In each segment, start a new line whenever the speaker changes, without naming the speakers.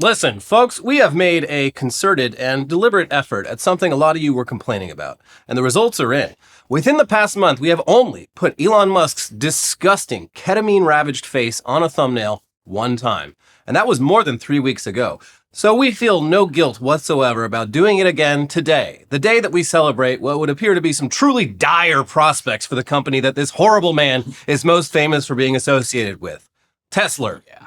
Listen, folks, we have made a concerted and deliberate effort at something a lot of you were complaining about, and the results are in. Within the past month, we have only put Elon Musk's disgusting ketamine-ravaged face on a thumbnail one time, and that was more than 3 weeks ago. So we feel no guilt whatsoever about doing it again today, the day that we celebrate what would appear to be some truly dire prospects for the company that this horrible man is most famous for being associated with, Tesla.
Yeah.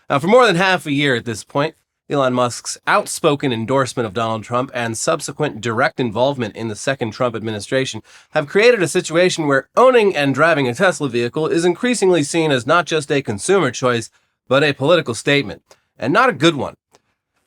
Now, for more than half a year at this point, Elon Musk's outspoken endorsement of Donald Trump and subsequent direct involvement in the second Trump administration have created a situation where owning and driving a Tesla vehicle is increasingly seen as not just a consumer choice, but a political statement, and not a good one.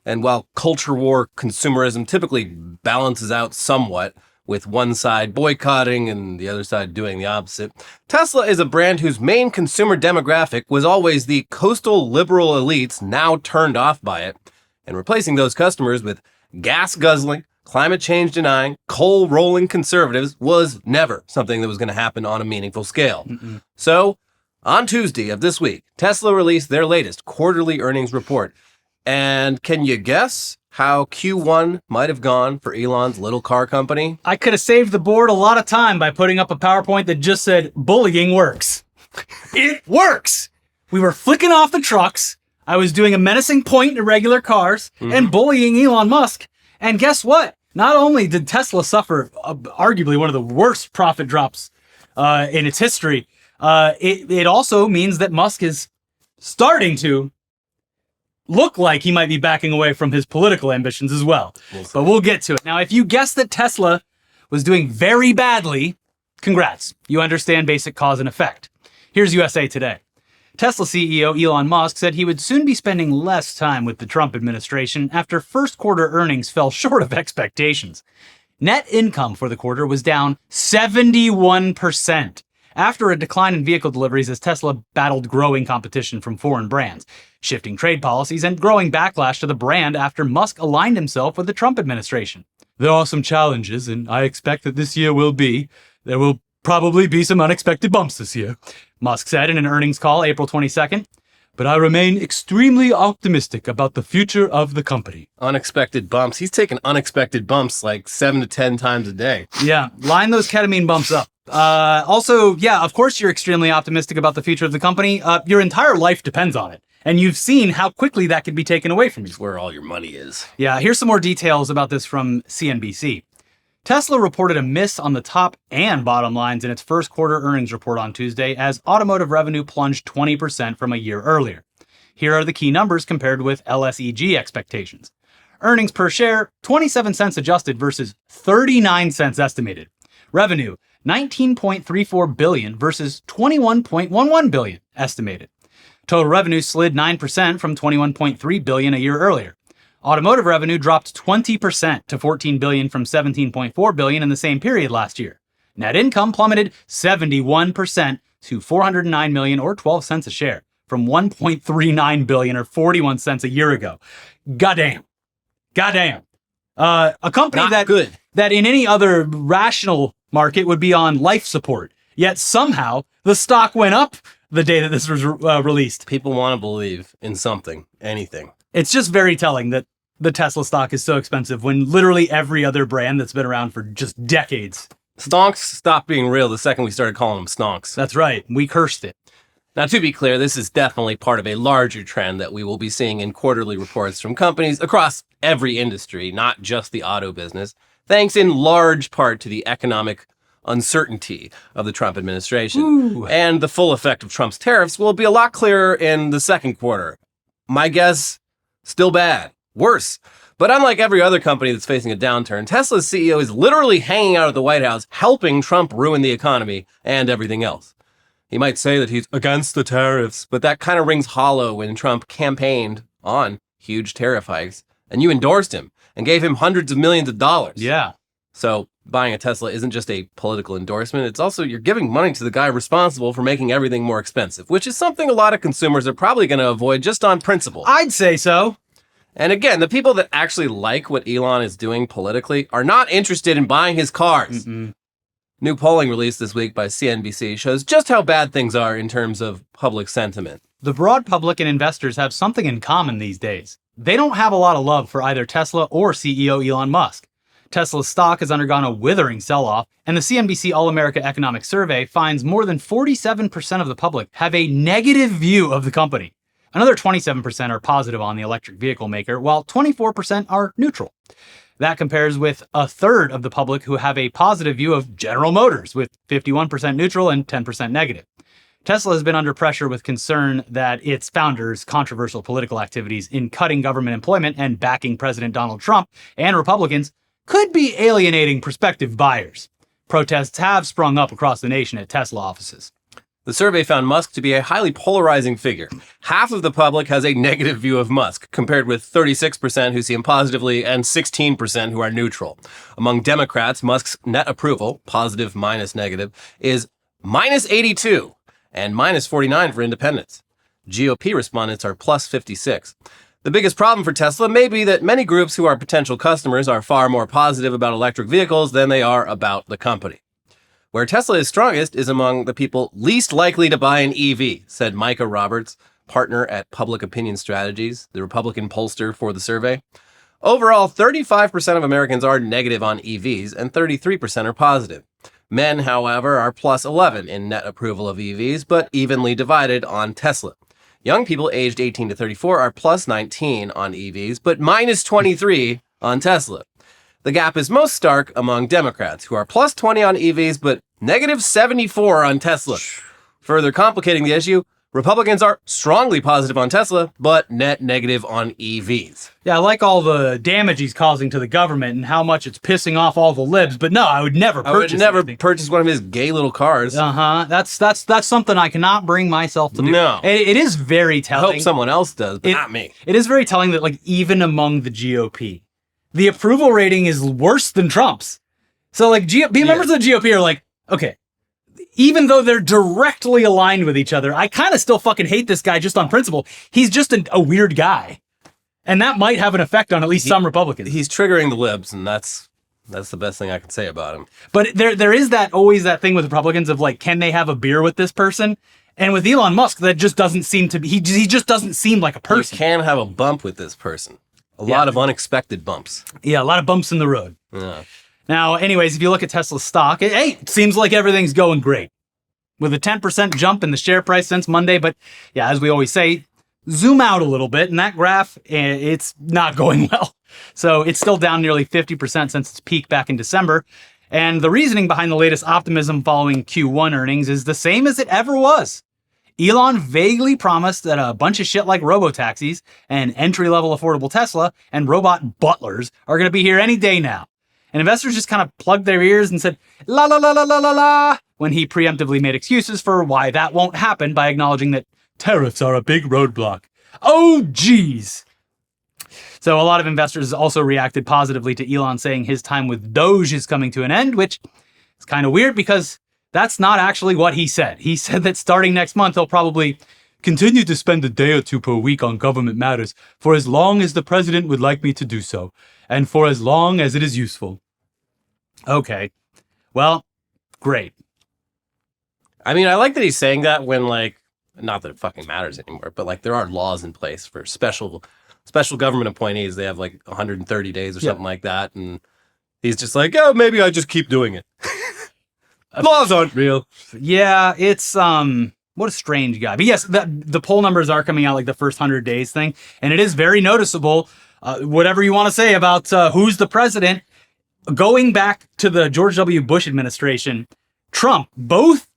And while culture war consumerism typically balances out somewhat, with one side boycotting and the other side doing the opposite, Tesla is a brand whose main consumer demographic was always the coastal liberal elites now turned off by it, and replacing those customers with gas-guzzling, climate change-denying, coal-rolling conservatives was never something that was going to happen on a meaningful scale. So, on Tuesday of this week, Tesla released their latest quarterly earnings report. And can you guess how Q1 might have gone for Elon's little car company?
I could have saved the board a lot of time by putting up a PowerPoint that just said, bullying works. It works! We were flicking off the trucks. I was doing a menacing point in regular cars and bullying Elon Musk. And guess what? Not only did Tesla suffer arguably one of the worst profit drops in its history, it also means that Musk is starting to look like he might be backing away from his political ambitions as well. But we'll get to it. Now, if you guessed that Tesla was doing very badly, congrats. You understand basic cause and effect. Here's USA Today. Tesla CEO Elon Musk said he would soon be spending less time with the Trump administration after first quarter earnings fell short of expectations. Net income for the quarter was down 71%. After a decline in vehicle deliveries as Tesla battled growing competition from foreign brands, shifting trade policies, and growing backlash to the brand after Musk aligned himself with the Trump administration. There are some challenges, and I expect that this year there will probably be some unexpected bumps this year, Musk said in an earnings call April 22nd. But I remain extremely optimistic about the future of the company.
Unexpected bumps. He's taking unexpected bumps like 7 to 10 times a day.
Yeah, line those ketamine bumps up. Also, yeah, of course you're extremely optimistic about the future of the company. Your entire life depends on it. And you've seen how quickly that could be taken away from you.
It's where all your money is.
Yeah, here's some more details about this from CNBC. Tesla reported a miss on the top and bottom lines in its first quarter earnings report on Tuesday as automotive revenue plunged 20% from a year earlier. Here are the key numbers compared with LSEG expectations. Earnings per share, 27 cents adjusted versus 39 cents estimated. Revenue, $19.34 billion versus $21.11 billion estimated. Total revenue slid 9% from $21.3 billion a year earlier. Automotive revenue dropped 20% to $14 billion from $17.4 billion in the same period last year. Net income plummeted 71% to $409 million or 12 cents a share from $1.39 billion or 41 cents a year ago. Goddamn. A company that in any other rational market would be on life support. Yet somehow the stock went up the day that this was released.
People want to believe in something, anything.
It's just very telling that the Tesla stock is so expensive when literally every other brand that's been around for just decades.
Stonks stopped being real the second we started calling them stonks.
That's right. We cursed it.
Now, to be clear, this is definitely part of a larger trend that we will be seeing in quarterly reports from companies across every industry, not just the auto business, thanks in large part to the economic uncertainty of the Trump administration.
Ooh.
And the full effect of Trump's tariffs will be a lot clearer in the second quarter. My guess, still bad. Worse. But unlike every other company that's facing a downturn, Tesla's CEO is literally hanging out at the White House, helping Trump ruin the economy and everything else. He might say that he's against the tariffs, but that kind of rings hollow when Trump campaigned on huge tariff hikes, and you endorsed him and gave him hundreds of millions of dollars.
Yeah.
So buying a Tesla isn't just a political endorsement. It's also you're giving money to the guy responsible for making everything more expensive, which is something a lot of consumers are probably going to avoid just on principle.
I'd say so.
And again, the people that actually like what Elon is doing politically are not interested in buying his cars. New polling released this week by CNBC shows just how bad things are in terms of public sentiment.
The broad public and investors have something in common these days. they don't have a lot of love for either Tesla or CEO Elon Musk. Tesla's stock has undergone a withering sell-off, and the CNBC All-America Economic Survey finds more than 47% of the public have a negative view of the company. Another 27% are positive on the electric vehicle maker, while 24% are neutral. That compares with a third of the public who have a positive view of General Motors, with 51% neutral and 10% negative. Tesla has been under pressure with concern that its founders' controversial political activities in cutting government employment and backing President Donald Trump and Republicans could be alienating prospective buyers. Protests have sprung up across the nation at Tesla offices.
The survey found Musk to be a highly polarizing figure. Half of the public has a negative view of Musk, compared with 36% who see him positively and 16% who are neutral. Among Democrats, Musk's net approval, positive minus negative, is minus 82 and minus 49 for independents. GOP respondents are plus 56. The biggest problem for Tesla may be that many groups who are potential customers are far more positive about electric vehicles than they are about the company. Where Tesla is strongest is among the people least likely to buy an EV, said Micah Roberts, partner at Public Opinion Strategies, the Republican pollster for the survey. Overall, 35% of Americans are negative on EVs and 33% are positive. Men, however, are plus 11 in net approval of EVs, but evenly divided on Tesla. Young people aged 18 to 34 are plus 19 on EVs, but minus 23 on Tesla. The gap is most stark among Democrats, who are plus 20 on EVs, but negative 74 on Tesla. Further complicating the issue, Republicans are strongly positive on Tesla, but net negative on EVs.
Yeah, I like all the damage he's causing to the government and how much it's pissing off all the libs, but no, I would never
purchase one of his gay little cars.
That's something I cannot bring myself to do.
No.
It is very telling.
I hope someone else does, but not me.
It is very telling that, like, even among the GOP, the approval rating is worse than Trump's. So, like, members of the GOP are like, okay, even though they're directly aligned with each other, I kind of still fucking hate this guy just on principle. He's just a weird guy. And that might have an effect on at least some Republicans.
He's triggering the libs, and that's the best thing I can say about him.
But there is always that thing with Republicans of, like, can they have a beer with this person? And with Elon Musk, that just doesn't seem to be, he just doesn't seem like a person.
You can have a bump with this person. A lot of unexpected bumps.
Yeah, a lot of bumps in the road.
Yeah.
Now, anyways, if you look at Tesla's stock, it seems like everything's going great. With a 10% jump in the share price since Monday. But yeah, as we always say, zoom out a little bit, and that graph, it's not going well. So it's still down nearly 50% since its peak back in December. And the reasoning behind the latest optimism following Q1 earnings is the same as it ever was. Elon vaguely promised that a bunch of shit like robotaxis and entry-level affordable Tesla and robot butlers are going to be here any day now. And investors just kind of plugged their ears and said, la la la la la la la, when he preemptively made excuses for why that won't happen by acknowledging that tariffs are a big roadblock. Oh, geez. So a lot of investors also reacted positively to Elon saying his time with Doge is coming to an end, which is kind of weird because that's not actually what he said. He said that starting next month, he'll probably continue to spend a day or two per week on government matters for as long as the president would like me to do so, and for as long as it is useful. Okay. Well, great.
I mean, I like that he's saying that when, like, not that it fucking matters anymore, but, like, there are laws in place for special government appointees. They have, like, 130 days or something like that, and he's just like, oh, maybe I just keep doing it. Laws aren't real.
Yeah, it's, what a strange guy. But yes, the poll numbers are coming out like the first 100 days thing, and it is very noticeable. Whatever you want to say about who's the president, going back to the George W. Bush administration, Trump, both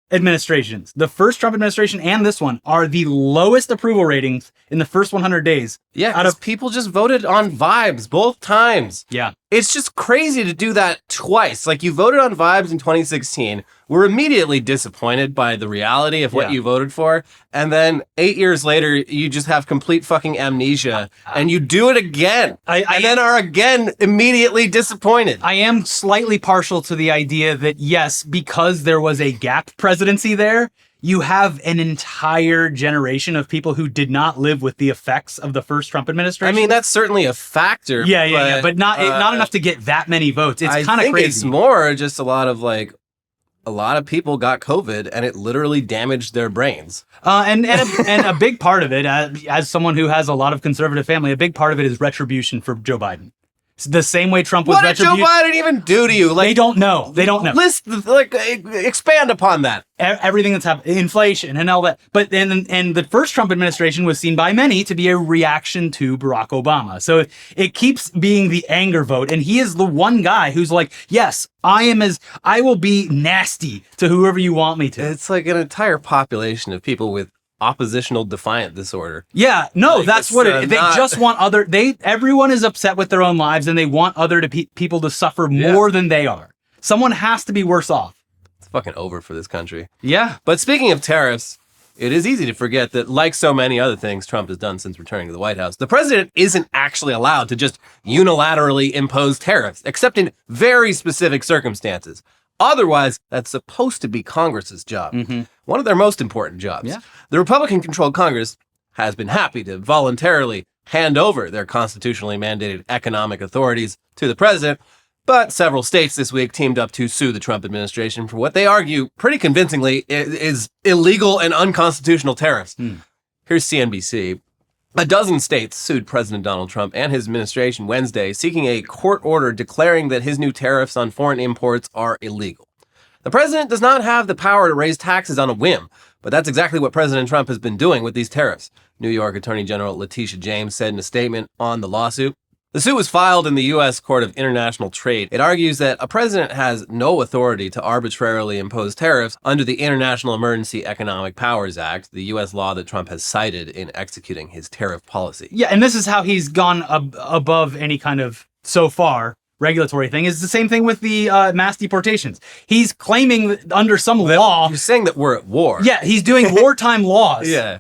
administrations, the first Trump administration and this one, are the lowest approval ratings in the first 100 days.
Yeah, out of people just voted on vibes both times.
Yeah.
It's just crazy to do that twice. Like, you voted on vibes in 2016, were immediately disappointed by the reality of what you voted for, and then 8 years later, you just have complete fucking amnesia, and you do it again, and then are again immediately disappointed.
I am slightly partial to the idea that, yes, because there was a gap presidency there, you have an entire generation of people who did not live with the effects of the first Trump administration.
I mean, that's certainly a factor.
But not enough to get that many votes. It's kind of crazy.
It's more just a lot of, like, a lot of people got COVID and it literally damaged their brains.
And a big part of it, as someone who has a lot of conservative family, a big part of it is retribution for Joe Biden. It's the same way Trump was retribution.
What did Joe Biden even do to you?
They don't know. They don't know.
Expand upon that.
Everything that's happened, inflation and all that. But and the first Trump administration was seen by many to be a reaction to Barack Obama. So it keeps being the anger vote. And he is the one guy who's like, yes, I will be nasty to whoever you want me to.
It's like an entire population of people with oppositional defiant disorder.
Yeah, no, that's what it is. They just want everyone is upset with their own lives and they want other people to suffer more than they are. Someone has to be worse off.
It's fucking over for this country.
Yeah.
But speaking of tariffs, it is easy to forget that, like so many other things Trump has done since returning to the White House, the president isn't actually allowed to just unilaterally impose tariffs, except in very specific circumstances. Otherwise, that's supposed to be Congress's job. Mm-hmm. One of their most important jobs.
Yeah.
The Republican-controlled Congress has been happy to voluntarily hand over their constitutionally mandated economic authorities to the president, but several states this week teamed up to sue the Trump administration for what they argue pretty convincingly is illegal and unconstitutional tariffs. Here's CNBC. A dozen states sued President Donald Trump and his administration Wednesday, seeking a court order declaring that his new tariffs on foreign imports are illegal. The president does not have the power to raise taxes on a whim, but that's exactly what President Trump has been doing with these tariffs, New York Attorney General Letitia James said in a statement on the lawsuit. The suit was filed in the U.S. Court of International Trade. It argues that a president has no authority to arbitrarily impose tariffs under the International Emergency Economic Powers Act, the U.S. law that Trump has cited in executing his tariff policy.
Yeah, and this is how he's gone above any kind of, so far, regulatory thing. Is the same thing with the mass deportations. He's claiming that under some law...
You're saying that we're at war.
Yeah, he's doing wartime laws.
Yeah.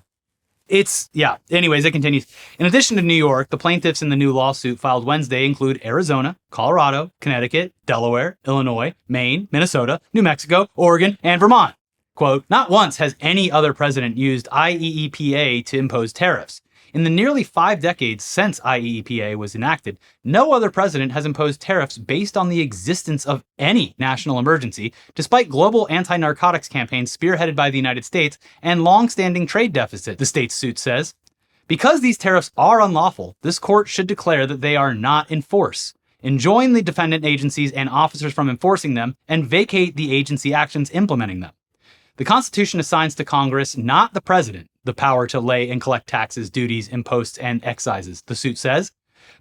Anyways, it continues. In addition to New York, the plaintiffs in the new lawsuit filed Wednesday include Arizona, Colorado, Connecticut, Delaware, Illinois, Maine, Minnesota, New Mexico, Oregon, and Vermont. Quote, not once has any other president used IEEPA to impose tariffs. In the nearly 5 decades since IEEPA was enacted, no other president has imposed tariffs based on the existence of any national emergency, despite global anti-narcotics campaigns spearheaded by the United States and long-standing trade deficit, the state's suit says. Because these tariffs are unlawful, this court should declare that they are not in force, enjoin the defendant agencies and officers from enforcing them, and vacate the agency actions implementing them. The Constitution assigns to Congress, not the president, the power to lay and collect taxes, duties, imposts, and excises, the suit says.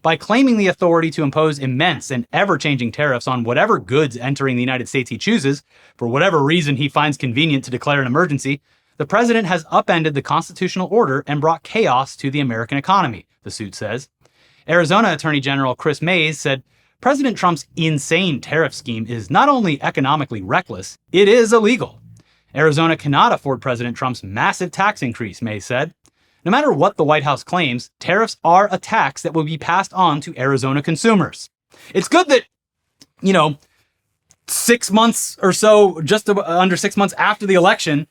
By claiming the authority to impose immense and ever-changing tariffs on whatever goods entering the United States he chooses, for whatever reason he finds convenient to declare an emergency, the president has upended the constitutional order and brought chaos to the American economy, the suit says. Arizona Attorney General Chris Mays said, President Trump's insane tariff scheme is not only economically reckless, it is illegal. Arizona cannot afford President Trump's massive tax increase, Mays said. No matter what the White House claims, tariffs are a tax that will be passed on to Arizona consumers. It's good that, 6 months or so, just under 6 months after the election,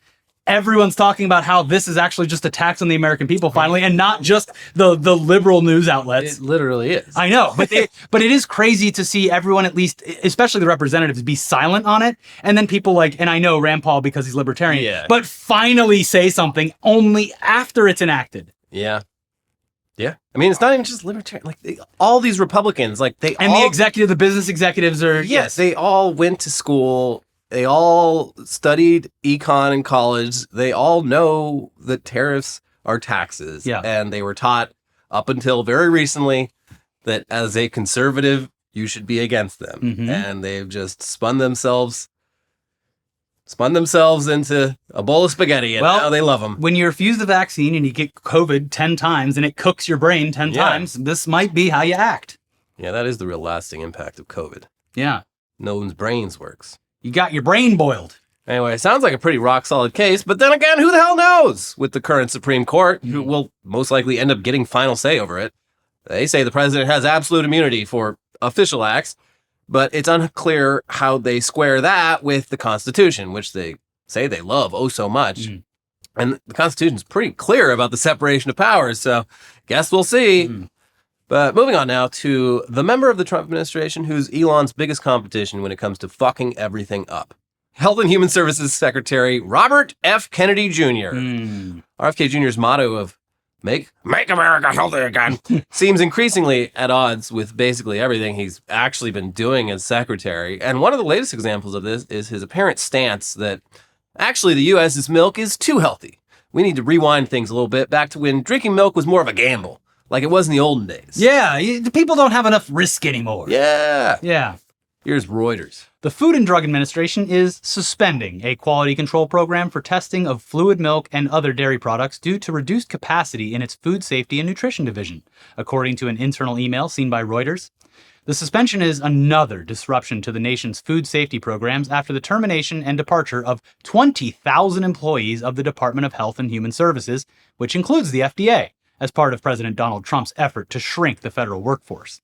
everyone's talking about how this is actually just a tax on the American people finally, and not just the liberal news outlets.
It literally is.
I know, but it is crazy to see everyone, at least, especially the representatives, be silent on it. And then people and I know Rand Paul because he's libertarian, but finally say something only after it's enacted.
Yeah. Yeah. I mean, it's not even just libertarian. All these Republicans,
the business executives are...
Yes, they all went to school. They all studied econ in college. They all know that tariffs are taxes.
Yeah.
And they were taught up until very recently that as a conservative, you should be against them. Mm-hmm. And they've just spun themselves into a bowl of spaghetti, and now they love them.
When you refuse the vaccine and you get COVID 10 times and it cooks your brain 10 times, this might be how you act.
Yeah, that is the real lasting impact of COVID.
Yeah.
No one's brains works.
You got your brain boiled.
Anyway, sounds like a pretty rock-solid case, but then again, who the hell knows? With the current Supreme Court, who will most likely end up getting final say over it. They say the president has absolute immunity for official acts, but it's unclear how they square that with the Constitution, which they say they love oh so much. And the Constitution's pretty clear about the separation of powers, so guess we'll see. But moving on now to the member of the Trump administration who's Elon's biggest competition when it comes to fucking everything up. Health and Human Services Secretary Robert F. Kennedy Jr. RFK Jr.'s motto of Make America healthy again seems increasingly at odds with basically everything he's actually been doing as secretary. And one of the latest examples of this is his apparent stance that actually the U.S.'s milk is too healthy. We need to rewind things a little bit back to when drinking milk was more of a gamble, like it was in the olden days.
Yeah, the people don't have enough risk anymore.
Yeah.
Yeah.
Here's Reuters.
The Food and Drug Administration is suspending a quality control program for testing of fluid milk and other dairy products due to reduced capacity in its Food Safety and Nutrition Division, according to an internal email seen by Reuters. The suspension is another disruption to the nation's food safety programs after the termination and departure of 20,000 employees of the Department of Health and Human Services, which includes the FDA, as part of President Donald Trump's effort to shrink the federal workforce.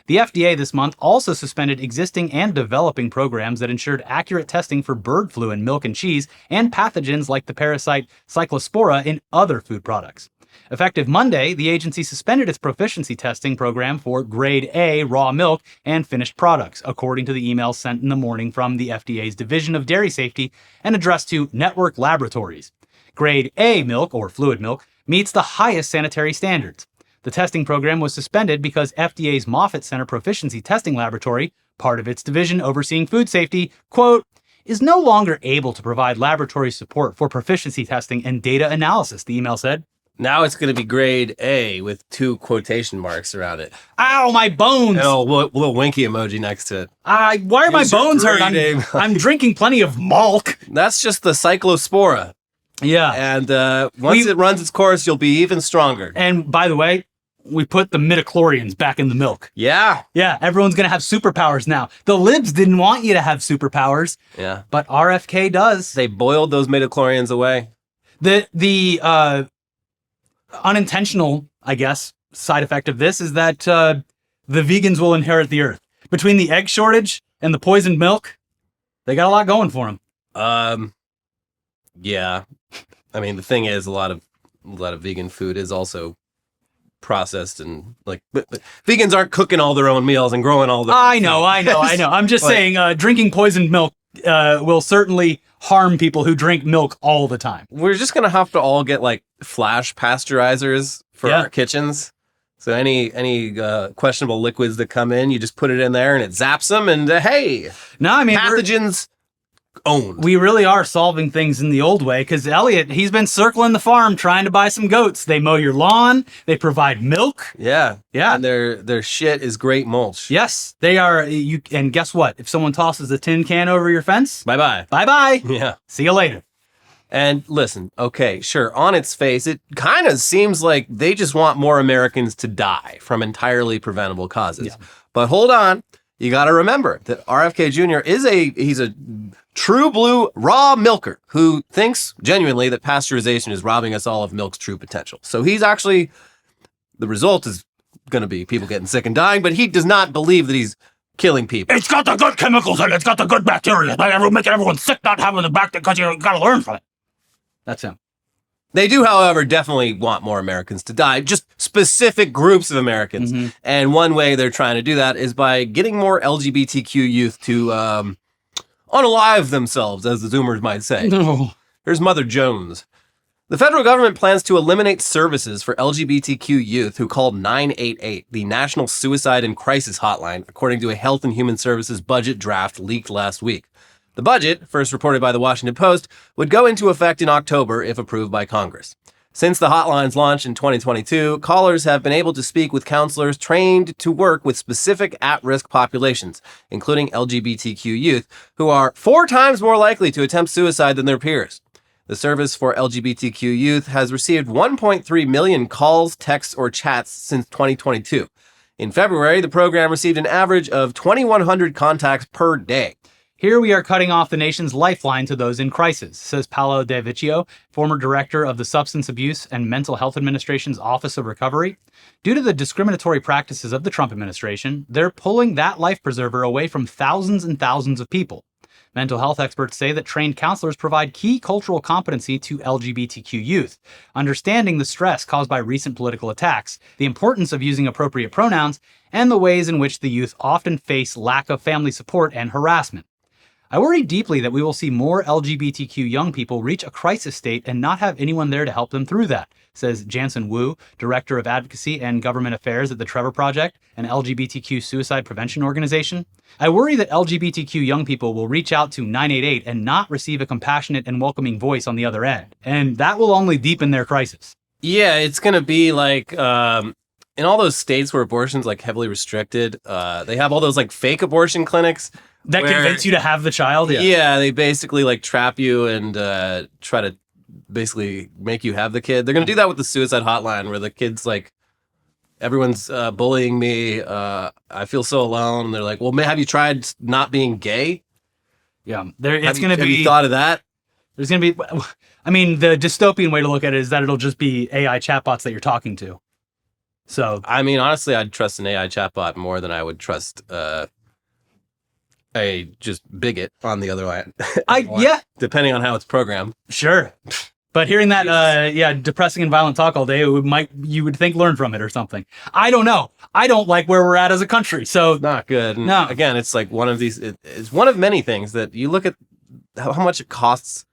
The FDA this month also suspended existing and developing programs that ensured accurate testing for bird flu in milk and cheese and pathogens like the parasite Cyclospora in other food products. Effective Monday, the agency suspended its proficiency testing program for Grade A raw milk and finished products, according to the email sent in the morning from the FDA's Division of Dairy Safety and addressed to network laboratories. Grade A milk, or fluid milk, meets the highest sanitary standards. The testing program was suspended because FDA's Moffitt Center Proficiency Testing Laboratory, part of its division overseeing food safety, quote, is no longer able to provide laboratory support for proficiency testing and data analysis, the email said.
Now it's going to be Grade A with 2 quotation marks around it.
Ow, my bones!
And a little winky emoji next to it.
Why are my bones hurt? I'm drinking plenty of milk.
That's just the Cyclospora.
Yeah.
And once it runs its course, you'll be even stronger.
And by the way, we put the midichlorians back in the milk.
Yeah.
Yeah, everyone's going to have superpowers now. The libs didn't want you to have superpowers.
Yeah.
But RFK does.
They boiled those midichlorians away.
The unintentional, I guess, side effect of this is that the vegans will inherit the earth. Between the egg shortage and the poisoned milk, they got a lot going for them.
Yeah. I mean, the thing is, a lot of vegan food is also processed and but vegans aren't cooking all their own meals and growing all their
I know. I'm just saying drinking poisoned milk will certainly harm people who drink milk all the time.
We're just going to have to all get flash pasteurizers for our kitchens. So any questionable liquids that come in, you just put it in there and it zaps them and hey.
No, I mean
pathogens owned.
We really are solving things in the old way because Elliot, he's been circling the farm trying to buy some goats. They mow your lawn. They provide milk.
Yeah.
Yeah.
And their shit is great mulch.
Yes, they are. And guess what? If someone tosses a tin can over your fence,
bye-bye.
Bye-bye.
Yeah.
See you later.
And listen, okay, sure, on its face, it kind of seems like they just want more Americans to die from entirely preventable causes. Yeah. But hold on. You got to remember that RFK Jr. he's a true blue raw milker who thinks genuinely that pasteurization is robbing us all of milk's true potential. So he's actually, the result is going to be people getting sick and dying, but he does not believe that he's killing people.
It's got the good chemicals in it. It's got the good bacteria. Making everyone sick, not having the bacteria, because you got to learn from it. That's him.
They do, however, definitely want more Americans to die, just specific groups of Americans. Mm-hmm. And one way they're trying to do that is by getting more LGBTQ youth to unalive themselves, as the Zoomers might say.
No.
Here's Mother Jones. The federal government plans to eliminate services for LGBTQ youth who called 988, the National Suicide and Crisis Hotline, according to a Health and Human Services budget draft leaked last week. The budget, first reported by the Washington Post, would go into effect in October if approved by Congress. Since the hotline's launch in 2022, callers have been able to speak with counselors trained to work with specific at-risk populations, including LGBTQ youth, who are 4 times more likely to attempt suicide than their peers. The service for LGBTQ youth has received 1.3 million calls, texts, or chats since 2022. In February, the program received an average of 2,100 contacts per day.
Here we are cutting off the nation's lifeline to those in crisis, says Paolo De Vecchio, former director of the Substance Abuse and Mental Health Administration's Office of Recovery. Due to the discriminatory practices of the Trump administration, they're pulling that life preserver away from thousands and thousands of people. Mental health experts say that trained counselors provide key cultural competency to LGBTQ youth, understanding the stress caused by recent political attacks, the importance of using appropriate pronouns, and the ways in which the youth often face lack of family support and harassment. I worry deeply that we will see more LGBTQ young people reach a crisis state and not have anyone there to help them through that, says Jansen Wu, Director of Advocacy and Government Affairs at the Trevor Project, an LGBTQ suicide prevention organization. I worry that LGBTQ young people will reach out to 988 and not receive a compassionate and welcoming voice on the other end, and that will only deepen their crisis.
Yeah, it's going to be like in all those states where abortion's like heavily restricted, they have all those like fake abortion clinics.
That convince you to have the child?
Yeah, they basically like trap you and try to basically make you have the kid. They're going to do that with the suicide hotline where the kid's like, everyone's bullying me. I feel so alone. And they're like, well, have you tried not being gay?
Yeah. It's going to be...
Have you thought of that?
There's going to be... I mean, the dystopian way to look at it is that it'll just be AI chatbots that you're talking to. So...
I mean, honestly, I'd trust an AI chatbot more than I would trust... a just bigot on the other line.
Yeah.
Depending on how it's programmed.
Sure. But hearing that, depressing and violent talk all day, you would think learn from it or something. I don't know. I don't like where we're at as a country. So
not good. And
no.
Again, it's like one of these, it's one of many things that you look at how much it costs.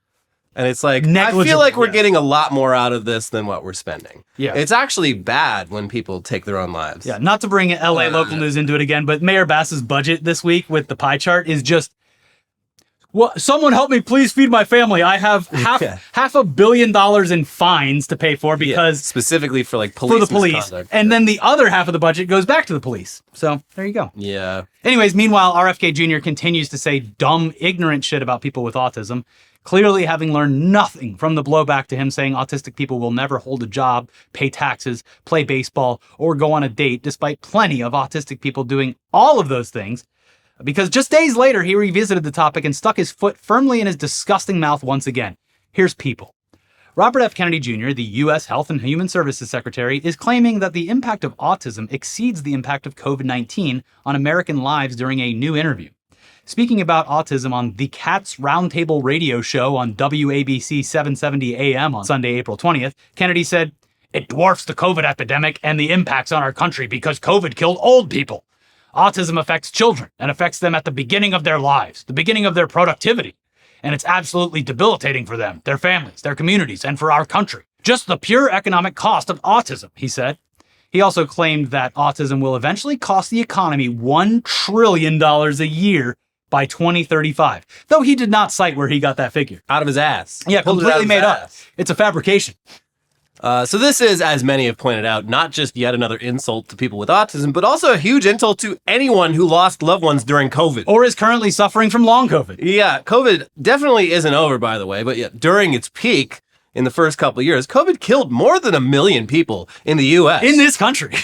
And it's like, I feel like we're getting a lot more out of this than what we're spending. Yeah. It's actually bad when people take their own lives.
Yeah. Not to bring LA local news into it again, but Mayor Bass's budget this week with the pie chart is just, well, someone help me please feed my family. I have half $500 million in fines to pay for because
specifically for like police.
For the police. And then the other half of the budget goes back to the police. So there you go.
Yeah.
Anyways, meanwhile, RFK Jr. continues to say dumb, ignorant shit about people with autism. Clearly having learned nothing from the blowback to him saying autistic people will never hold a job, pay taxes, play baseball, or go on a date, despite plenty of autistic people doing all of those things. Because just days later, he revisited the topic and stuck his foot firmly in his disgusting mouth once again. Here's People. Robert F. Kennedy Jr., the U.S. Health and Human Services Secretary, is claiming that the impact of autism exceeds the impact of COVID-19 on American lives during a new interview. Speaking about autism on the Cats Roundtable radio show on WABC 770 AM on Sunday, April 20th, Kennedy said, "It dwarfs the COVID epidemic and the impacts on our country because COVID killed old people. Autism affects children and affects them at the beginning of their lives, the beginning of their productivity. And it's absolutely debilitating for them, their families, their communities, and for our country. Just the pure economic cost of autism," he said. He also claimed that autism will eventually cost the economy $1 trillion a year by 2035, though he did not cite where he got that figure.
Out of his ass.
Yeah, completely made up. It's a fabrication.
So this is, as many have pointed out, not just yet another insult to people with autism, but also a huge insult to anyone who lost loved ones during COVID.
Or is currently suffering from long COVID.
Yeah, COVID definitely isn't over, by the way, but yeah, during its peak in the first couple of years, COVID killed more than 1 million people in the U.S.
In this country.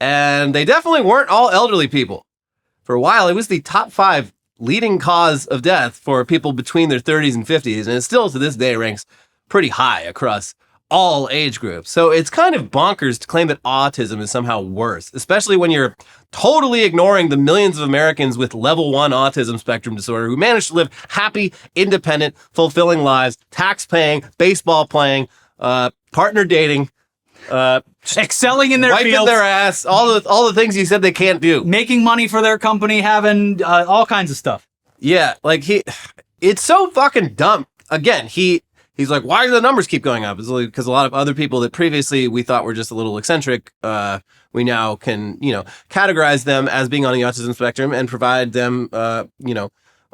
And they definitely weren't all elderly people. For a while, it was the top 5 leading cause of death for people between their 30s and 50s, and it still to this day ranks pretty high across all age groups. So it's kind of bonkers to claim that autism is somehow worse, especially when you're totally ignoring the millions of Americans with level 1 autism spectrum disorder who manage to live happy, independent, fulfilling lives, tax paying, baseball playing, partner dating,
excelling in their fields,
wiping their ass, all the things you said they can't do,
making money for their company, having all kinds of stuff.
Yeah, like it's so fucking dumb. Again, he's like, why do the numbers keep going up? It's because a lot of other people that previously we thought were just a little eccentric, we now can, categorize them as being on the autism spectrum and provide them,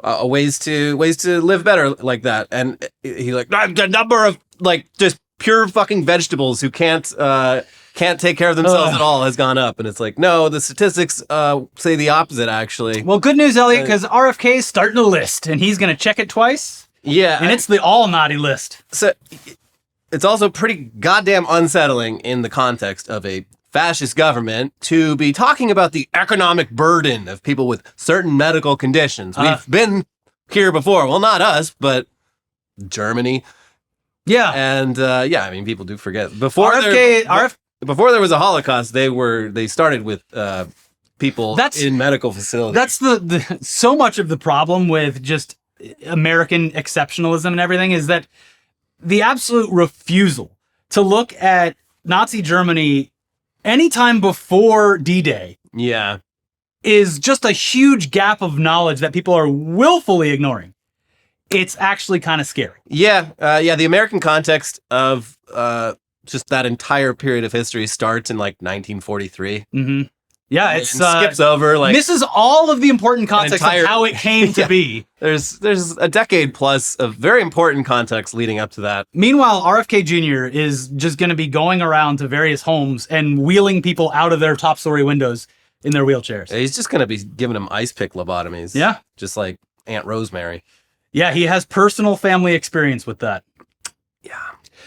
ways to live better like that. And he's like, the number of like just pure fucking vegetables who can't take care of themselves at all has gone up. And it's like, no, the statistics say the opposite, actually.
Well, good news, Elliot, because RFK is starting a list and he's going to check it twice.
Yeah.
And it's the all naughty list.
So it's also pretty goddamn unsettling in the context of a fascist government to be talking about the economic burden of people with certain medical conditions. We've been here before. Well, not us, but Germany.
Yeah.
And people do forget. Before there was a Holocaust, they started with people in medical facilities.
That's the so much of the problem with just American exceptionalism and everything is that the absolute refusal to look at Nazi Germany anytime before D-Day is just a huge gap of knowledge that people are willfully ignoring. it's actually kind of scary.
Yeah. The American context of just that entire period of history starts in like 1943.
Mm-hmm. Yeah, it
skips over like
misses all of the important context
entire,
of how it came to be.
There's a decade plus of very important context leading up to that.
Meanwhile, RFK Jr. is just going to be going around to various homes and wheeling people out of their top story windows in their wheelchairs.
He's just going to be giving them ice pick lobotomies.
Yeah.
Just like Aunt Rosemary.
Yeah, he has personal family experience with that.
Yeah.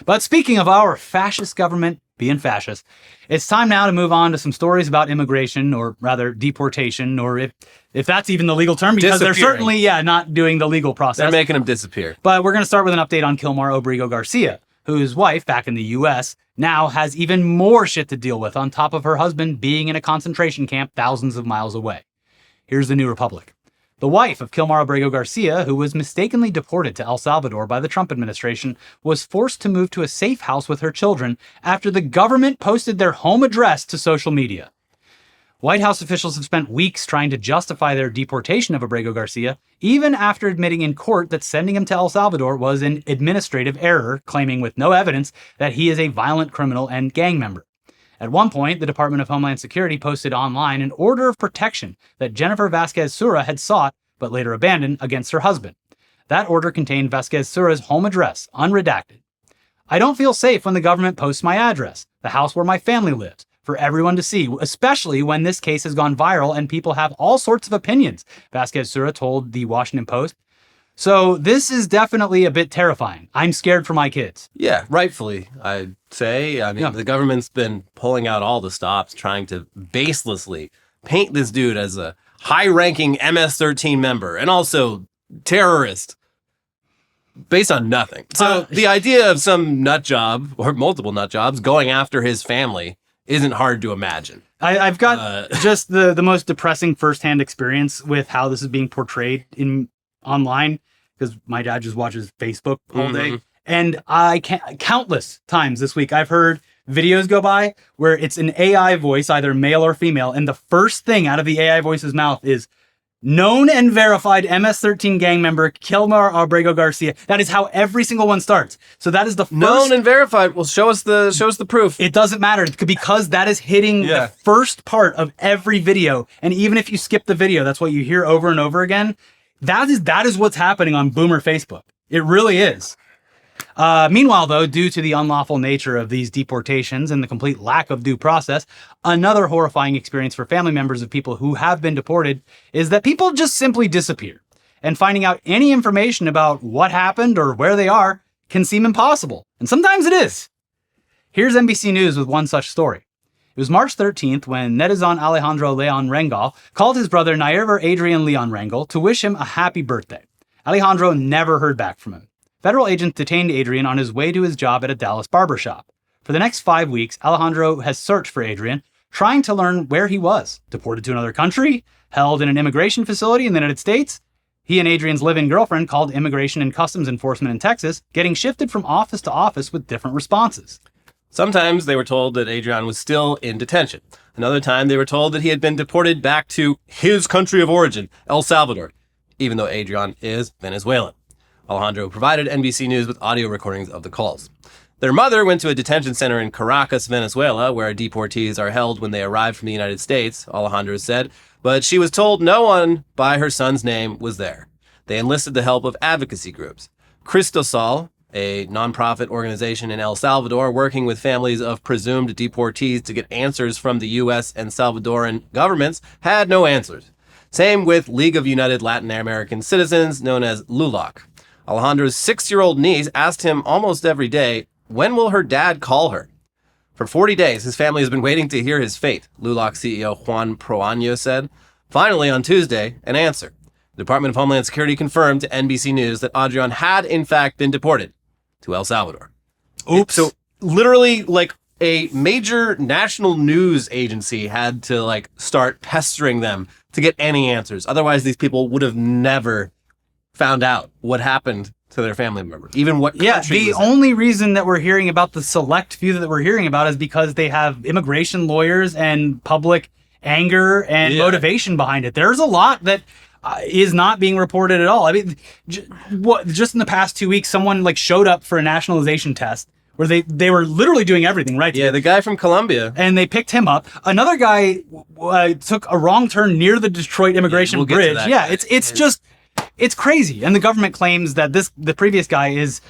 But speaking of our fascist government being fascist, it's time now to move on to some stories about immigration, or rather deportation, or if that's even the legal term, because they're certainly, not doing the legal process.
They're making them disappear.
But we're going to start with an update on Kilmar Obrigo Garcia, whose wife, back in the U.S., now has even more shit to deal with on top of her husband being in a concentration camp thousands of miles away. Here's the New Republic. The wife of Kilmar Obrigo Garcia, who was mistakenly deported to El Salvador by the Trump administration, was forced to move to a safe house with her children after the government posted their home address to social media. White House officials have spent weeks trying to justify their deportation of Obrigo Garcia, even after admitting in court that sending him to El Salvador was an administrative error, claiming with no evidence that he is a violent criminal and gang member. At one point, the Department of Homeland Security posted online an order of protection that Jennifer Vasquez-Sura had sought, but later abandoned, against her husband. That order contained Vasquez-Sura's home address, unredacted. "I don't feel safe when the government posts my address, the house where my family lives, for everyone to see, especially when this case has gone viral and people have all sorts of opinions," Vasquez-Sura told the Washington Post. So this is definitely a bit terrifying. I'm scared for my kids.
Yeah, rightfully, I'd say. I mean, the government's been pulling out all the stops, trying to baselessly paint this dude as a high-ranking MS-13 member and also terrorist based on nothing. So the idea of some nut job or multiple nut jobs going after his family isn't hard to imagine.
I've got just the most depressing firsthand experience with how this is being portrayed online, because my dad just watches Facebook all day. And countless times this week, I've heard videos go by where it's an AI voice, either male or female, and the first thing out of the AI voice's mouth is known and verified MS-13 gang member Kilmar Obrigo Garcia. That is how every single one starts. So that is the first...
Known and verified. Well, show us the proof.
It doesn't matter, because that is hitting the first part of every video. And even if you skip the video, that's what you hear over and over again. That is what's happening on Boomer Facebook. It really is. Meanwhile, though, due to the unlawful nature of these deportations and the complete lack of due process, another horrifying experience for family members of people who have been deported is that people just simply disappear. And finding out any information about what happened or where they are can seem impossible. And sometimes it is. Here's NBC News with one such story. It was March 13th when netizen Alejandro Leon Rangel called his brother Nair Adrian Leon Rangel to wish him a happy birthday. Alejandro never heard back from him. Federal agents detained Adrian on his way to his job at a Dallas barbershop. For the next 5 weeks, Alejandro has searched for Adrian, trying to learn where he was. Deported to another country? Held in an immigration facility in the United States? He and Adrian's live-in girlfriend called Immigration and Customs Enforcement in Texas, getting shifted from office to office with different responses.
Sometimes they were told that Adrian was still in detention. Another time they were told that he had been deported back to his country of origin, El Salvador, even though Adrian is Venezuelan. Alejandro provided NBC News with audio recordings of the calls. Their mother went to a detention center in Caracas, Venezuela, where deportees are held when they arrive from the United States, Alejandro said, but she was told no one by her son's name was there. They enlisted the help of advocacy groups. Cristosal, a nonprofit organization in El Salvador working with families of presumed deportees to get answers from the U.S. and Salvadoran governments, had no answers. Same with League of United Latin American Citizens, known as LULAC. Alejandro's 6-year-old niece asked him almost every day, when will her dad call her? For 40 days, his family has been waiting to hear his fate, LULAC CEO Juan Proaño said. Finally, on Tuesday, an answer. The Department of Homeland Security confirmed to NBC News that Adrian had, in fact, been deported to El Salvador.
Oops.
So literally, like, a major national news agency had to, start pestering them to get any answers. Otherwise, these people would have never found out what happened to their family member, even what country.
The only reason that we're hearing about the select few that we're hearing about is because they have immigration lawyers and public anger and motivation behind it. There's a lot that is not being reported at all. I mean, just in the past 2 weeks, someone like showed up for a nationalization test where they were literally doing everything, right?
Yeah, the guy from Colombia.
And they picked him up. Another guy took a wrong turn near the Detroit immigration bridge. Yeah, it's crazy. And the government claims that the previous guy is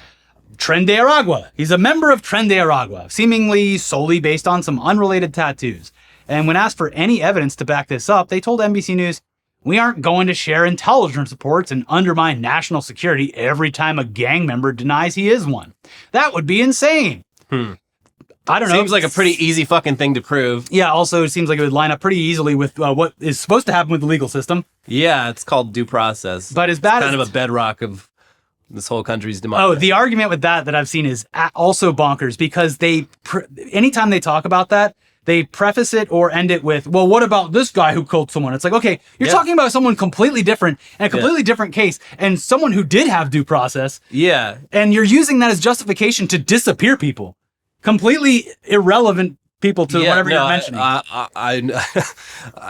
Tren de Aragua. He's a member of Tren de Aragua, seemingly solely based on some unrelated tattoos. And when asked for any evidence to back this up, they told NBC News, "We aren't going to share intelligence reports and undermine national security every time a gang member denies he is one. That would be insane." I don't know.
Seems like a pretty easy fucking thing to prove.
Yeah, also it seems like it would line up pretty easily with what is supposed to happen with the legal system.
Yeah, it's called due process.
But as bad
it's
as...
kind of a bedrock of this whole country's democracy.
Oh, the argument with that I've seen is also bonkers because anytime they talk about that, they preface it or end it with, well, what about this guy who killed someone? It's like, okay, you're talking about someone completely different and a completely different case and someone who did have due process.
Yeah.
And you're using that as justification to disappear people. Completely irrelevant people to whatever you're mentioning.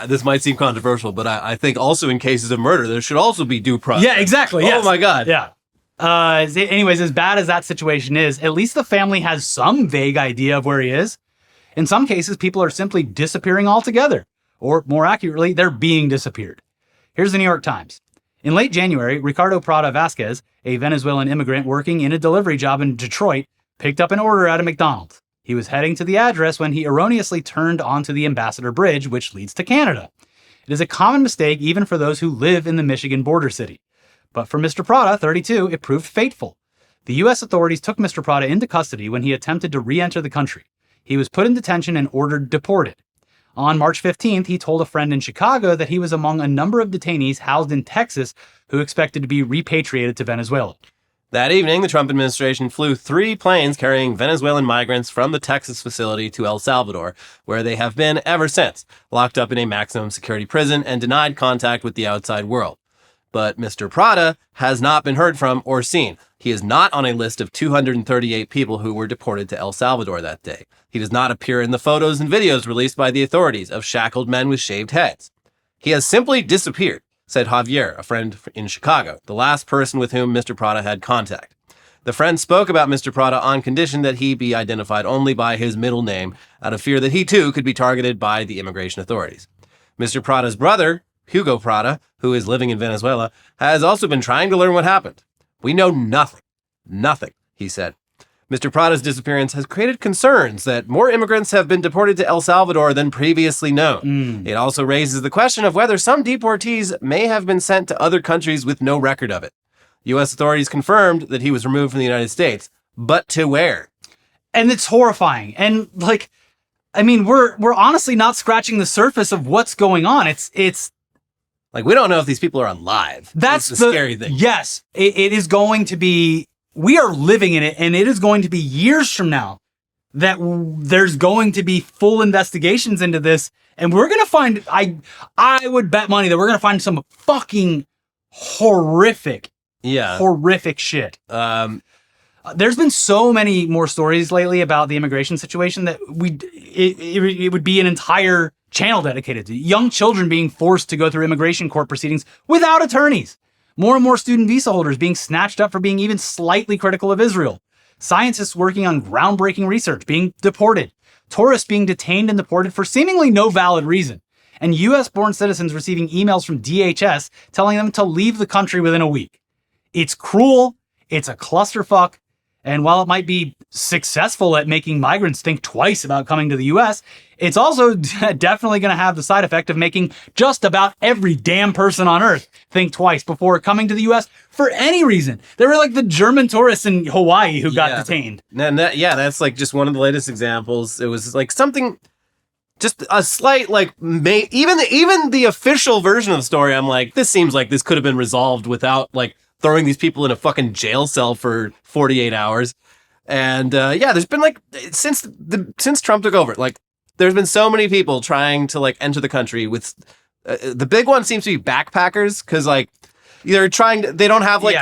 This might seem controversial, but I think also in cases of murder, there should also be due process.
Yeah, exactly.
Oh my God.
Yeah. Anyways, as bad as that situation is, at least the family has some vague idea of where he is. In some cases, people are simply disappearing altogether, or more accurately, they're being disappeared. Here's the New York Times. In late January, Ricardo Prada Vasquez, a Venezuelan immigrant working in a delivery job in Detroit, picked up an order at a McDonald's. He was heading to the address when he erroneously turned onto the Ambassador Bridge, which leads to Canada. It is a common mistake even for those who live in the Michigan border city. But for Mr. Prada, 32, it proved fateful. The U.S. authorities took Mr. Prada into custody when he attempted to re-enter the country. He was put in detention and ordered deported. On March 15th, he told a friend in Chicago that he was among a number of detainees housed in Texas who expected to be repatriated to Venezuela.
That evening, the Trump administration flew 3 planes carrying Venezuelan migrants from the Texas facility to El Salvador, where they have been ever since, locked up in a maximum security prison and denied contact with the outside world. But Mr. Prada has not been heard from or seen. He is not on a list of 238 people who were deported to El Salvador that day. He does not appear in the photos and videos released by the authorities of shackled men with shaved heads. He has simply disappeared, said Javier, a friend in Chicago, the last person with whom Mr. Prada had contact. The friend spoke about Mr. Prada on condition that he be identified only by his middle name, out of fear that he too could be targeted by the immigration authorities. Mr. Prada's brother, Hugo Prada, who is living in Venezuela, has also been trying to learn what happened. "We know nothing. Nothing," he said. Mr. Prada's disappearance has created concerns that more immigrants have been deported to El Salvador than previously known. It also raises the question of whether some deportees may have been sent to other countries with no record of it. U.S. authorities confirmed that he was removed from the United States, but to where?
And it's horrifying. And we're honestly not scratching the surface of what's going on. It's
like, we don't know if these people are alive.
That's
the scary thing.
Yes, it is going to be. We are living in it, and it is going to be years from now that there's going to be full investigations into this, and we're going to find, I would bet money that we're going to find some fucking horrific shit. There's been so many more stories lately about the immigration situation that it would be an entire channel dedicated to young children being forced to go through immigration court proceedings without attorneys. More and more student visa holders being snatched up for being even slightly critical of Israel. Scientists working on groundbreaking research being deported. Tourists being detained and deported for seemingly no valid reason. And US-born citizens receiving emails from DHS telling them to leave the country within a week. It's cruel. It's a clusterfuck. And while it might be successful at making migrants think twice about coming to the US, it's also definitely going to have the side effect of making just about every damn person on earth think twice before coming to the US for any reason. They were like the German tourists in Hawaii who got detained.
And that's like just one of the latest examples. It was like something, just a slight, like, even the official version of the story, I'm like, this seems like this could have been resolved without, like, throwing these people in a fucking jail cell for 48 hours. And there's been, like, since Trump took over, like, there's been so many people trying to, like, enter the country with the big one seems to be backpackers, because, like, they're trying to, they don't have, like,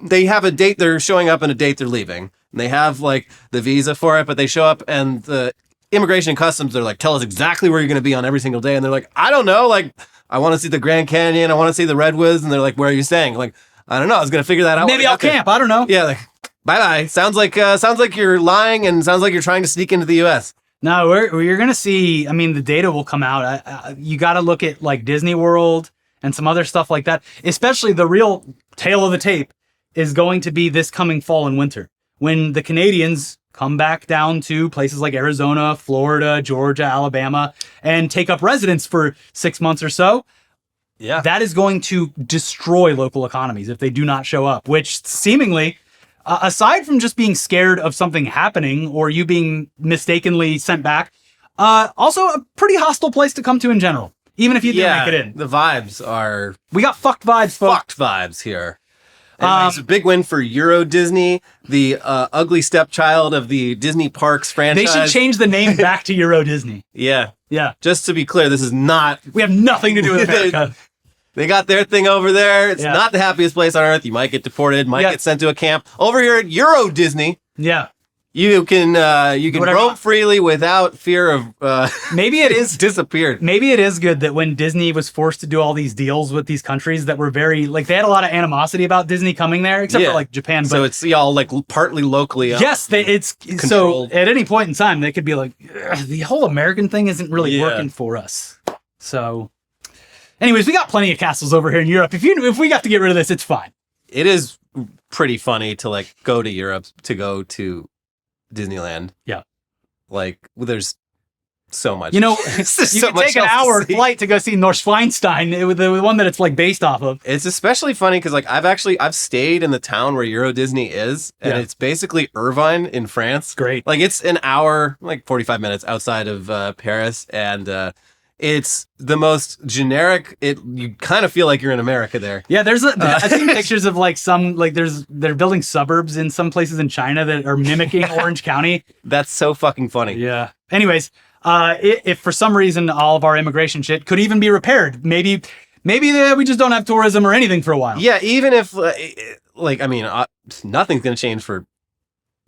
they have a date they're showing up and a date they're leaving. And they have, like, the visa for it, but they show up and the Immigration and Customs, they're like, tell us exactly where you're going to be on every single day. And they're like, I don't know. Like, I want to see the Grand Canyon. I want to see the Redwoods. And they're like, where are you staying? Like, I don't know. I was going to figure that out.
Maybe I'll camp. I don't know.
Yeah. Like, bye-bye. Sounds like you're lying and sounds like you're trying to sneak into the U.S.
No, you're going to see, I mean, the data will come out. You got to look at like Disney World and some other stuff like that. Especially the real tail of the tape is going to be this coming fall and winter when the Canadians come back down to places like Arizona, Florida, Georgia, Alabama, and take up residence for 6 months or so.
Yeah.
That is going to destroy local economies if they do not show up, which seemingly, aside from just being scared of something happening or you being mistakenly sent back, also a pretty hostile place to come to in general, even if you didn't make it in.
The vibes are...
We got fucked vibes, folks.
Fucked vibes here. It's a big win for Euro Disney, the ugly stepchild of the Disney Parks franchise.
They should change the name back to Euro Disney.
Yeah.
Yeah.
Just to be clear, this is not...
We have nothing to do with America.
They got their thing over there. It's not the happiest place on earth. You might get deported, might get sent to a camp. Over here at Euro Disney, you can roam freely without fear of
maybe it is
disappeared.
Maybe it is good that when Disney was forced to do all these deals with these countries that were very like they had a lot of animosity about Disney coming there, except for like Japan. But
so it's all like partly locally.
Yes, it's controlled. So at any point in time they could be like, the whole American thing isn't really working for us. So, anyways, we got plenty of castles over here in Europe. If we got to get rid of this, it's fine.
It is pretty funny to like go to Europe to go to Disneyland.
Yeah.
Like, there's so much.
You know, you can take an hour flight to go see Neuschwanstein, the one that it's like based off of.
It's especially funny because like I've stayed in the town where Euro Disney is, and it's basically Irvine in France.
Great.
Like it's an hour, like 45 minutes outside of Paris, and it's the most generic. You kind of feel like you're in America there.
Yeah, I've seen pictures of like they're building suburbs in some places in China that are mimicking Orange County.
That's so fucking funny.
Yeah. Anyways, if for some reason all of our immigration shit could even be repaired, maybe we just don't have tourism or anything for a while.
Yeah, even if nothing's gonna change for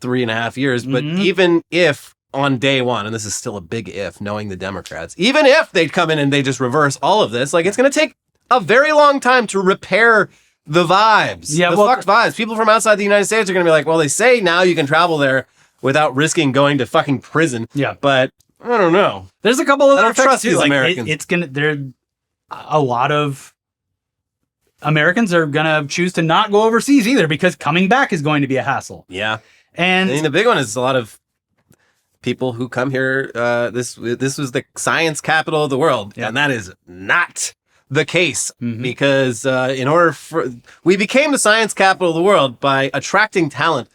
3.5 years, but even if on day one, and this is still a big if, knowing the Democrats, even if they'd come in and they just reverse all of this, like it's going to take a very long time to repair the vibes. Yeah, fucked vibes. People from outside the United States are going to be like, well, they say now you can travel there without risking going to fucking prison.
Yeah.
But I don't know.
There's a couple of
I don't trust these
like,
Americans.
A lot of Americans are going to choose to not go overseas either because coming back is going to be a hassle.
Yeah.
And
I mean, the big one is a lot of people who come here, this was the science capital of the world, and that is not the case because we became the science capital of the world by attracting talent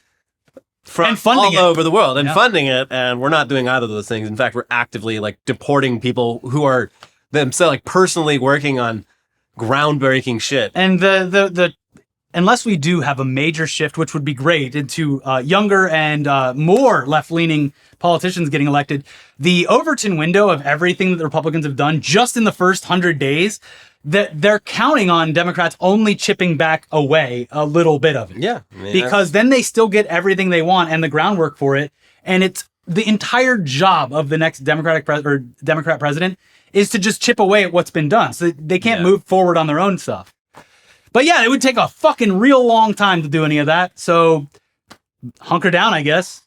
from all over the world and funding it, and we're not doing either of those things. In fact, we're actively like deporting people who are themselves like personally working on groundbreaking shit.
And the unless we do have a major shift, which would be great, into younger and more left-leaning politicians getting elected, the Overton window of everything that the Republicans have done just in the first 100 days, that they're counting on Democrats only chipping back away a little bit of it.
Yeah.
Because then they still get everything they want and the groundwork for it. And it's the entire job of the next Democrat president is to just chip away at what's been done. So they can't move forward on their own stuff. But yeah, it would take a fucking real long time to do any of that. So hunker down, I guess.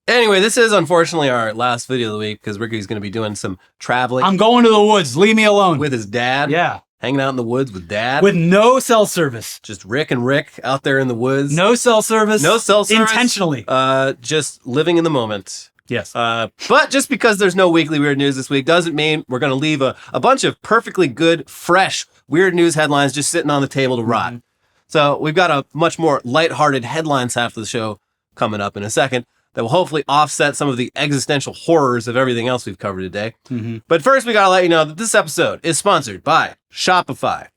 Anyway, this is unfortunately our last video of the week because Ricky's going to be doing some traveling.
I'm going to the woods. Leave me alone.
With his dad.
Yeah.
Hanging out in the woods with dad.
With no cell service.
Just Rick and Rick out there in the woods.
No cell service.
No cell service.
Intentionally.
Just living in the moment.
Yes.
But just because there's no weekly weird news this week doesn't mean we're going to leave a bunch of perfectly good, fresh, weird news headlines just sitting on the table to rot. So we've got a much more lighthearted headlines half of the show coming up in a second that will hopefully offset some of the existential horrors of everything else we've covered today. But first, we got to let you know that this episode is sponsored by Shopify.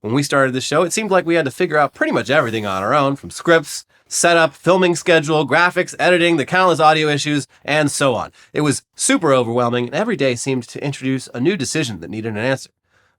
When we started this show, it seemed like we had to figure out pretty much everything on our own, from scripts, setup, filming schedule, graphics, editing, the countless audio issues, and so on. It was super overwhelming, and every day seemed to introduce a new decision that needed an answer.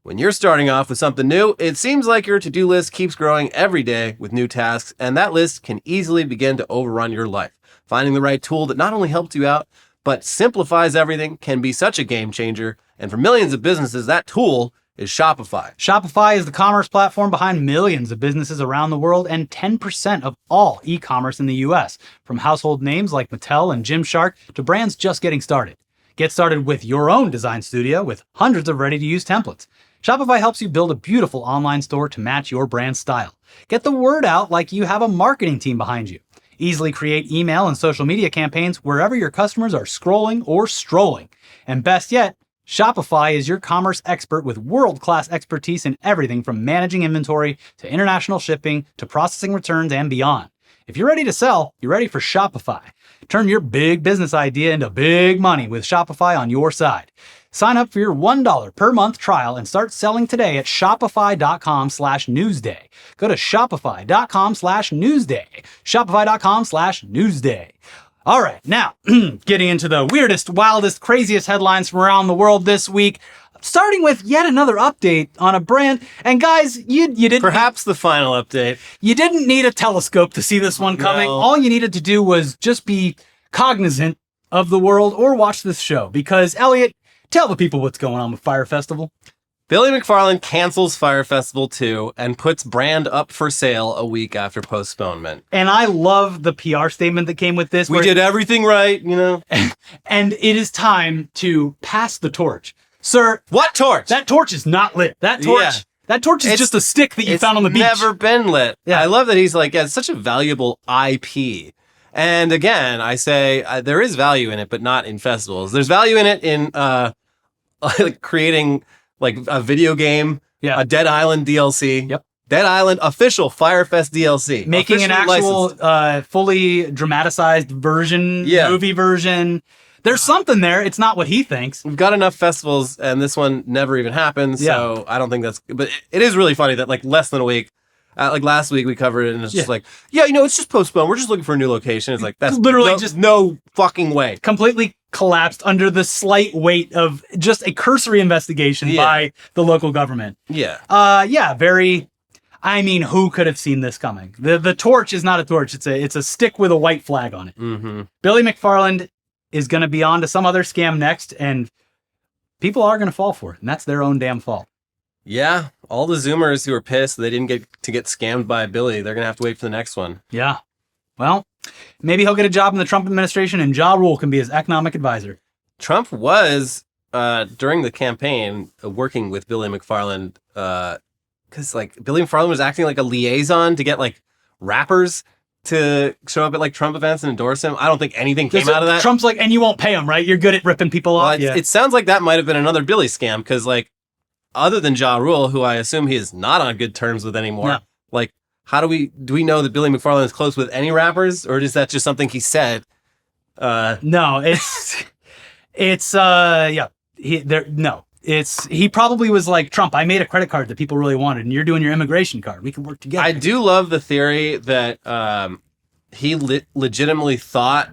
When you're starting off with something new, it seems like your to-do list keeps growing every day with new tasks, and that list can easily begin to overrun your life. Finding the right tool that not only helps you out, but simplifies everything can be such a game changer, and for millions of businesses, that tool is Shopify.
Shopify is the commerce platform behind millions of businesses around the world and 10% of all e-commerce in the US, from household names like Mattel and Gymshark to brands just getting started. Get started with your own design studio with hundreds of ready-to-use templates. Shopify helps you build a beautiful online store to match your brand style. Get the word out like you have a marketing team behind you. Easily create email and social media campaigns wherever your customers are scrolling or strolling. And best yet, Shopify is your commerce expert with world-class expertise in everything from managing inventory to international shipping to processing returns and beyond. If you're ready to sell, you're ready for Shopify. Turn your big business idea into big money with Shopify on your side. Sign up for your $1 per month trial and start selling today at shopify.com/newsday. Go to shopify.com/newsday. Shopify.com/newsday. All right, now getting into the weirdest, wildest, craziest headlines from around the world this week. Starting with yet another update on a brand. And guys, you didn't...
Perhaps the final update.
You didn't need a telescope to see this one coming.
No.
All you needed to do was just be cognizant of the world or watch this show. Because, Elliot, tell the people what's going on with Fyre Festival.
Billy McFarland cancels Fyre Festival 2 and puts brand up for sale a week after postponement.
And I love the PR statement that came with this.
We did everything right, you know?
And it is time to pass the torch. Sir.
What torch?
That torch is not lit. That torch is just a stick that you found on the beach.
It's never been lit.
Yeah.
I love that he's like, yeah, it's such a valuable IP. And again, I say there is value in it, but not in festivals. There's value in it in like creating like a video game, a Dead Island DLC.
Yep.
Dead Island official Fyre Fest DLC.
Making an actual fully dramatized version, movie version. There's something there. It's not what he thinks.
We've got enough festivals, and this one never even happened, so I don't think that's... But it is really funny that, like, less than a week, like last week we covered it, and it's just like, it's just postponed. We're just looking for a new location. It's like, that's
literally
just no fucking way.
Completely collapsed under the slight weight of just a cursory investigation by the local government.
Yeah.
Very... I mean, who could have seen this coming? The torch is not a torch. It's a stick with a white flag on it.
Mm-hmm.
Billy McFarland is going to be on to some other scam next, and people are going to fall for it, and that's their own damn fault.
Yeah, all the Zoomers who are pissed they didn't get scammed by Billy, they're going to have to wait for the next one.
Yeah. Well, maybe he'll get a job in the Trump administration, and Ja Rule can be his economic advisor.
Trump was, during the campaign, working with Billy McFarland, because, like, Billy McFarland was acting like a liaison to get, like, rappers to show up at like Trump events and endorse him. I don't think anything came out of that.
Trump's like, and you won't pay him, right? You're good at ripping people off.
It sounds like that might have been another Billy scam because, like, other than Ja Rule, who I assume he is not on good terms with anymore, like, how do we know that Billy McFarland is close with any rappers, or is that just something he said?
No, he probably was like, Trump, I made a credit card that people really wanted, and you're doing your immigration card. We can work together.
I do love the theory that he legitimately thought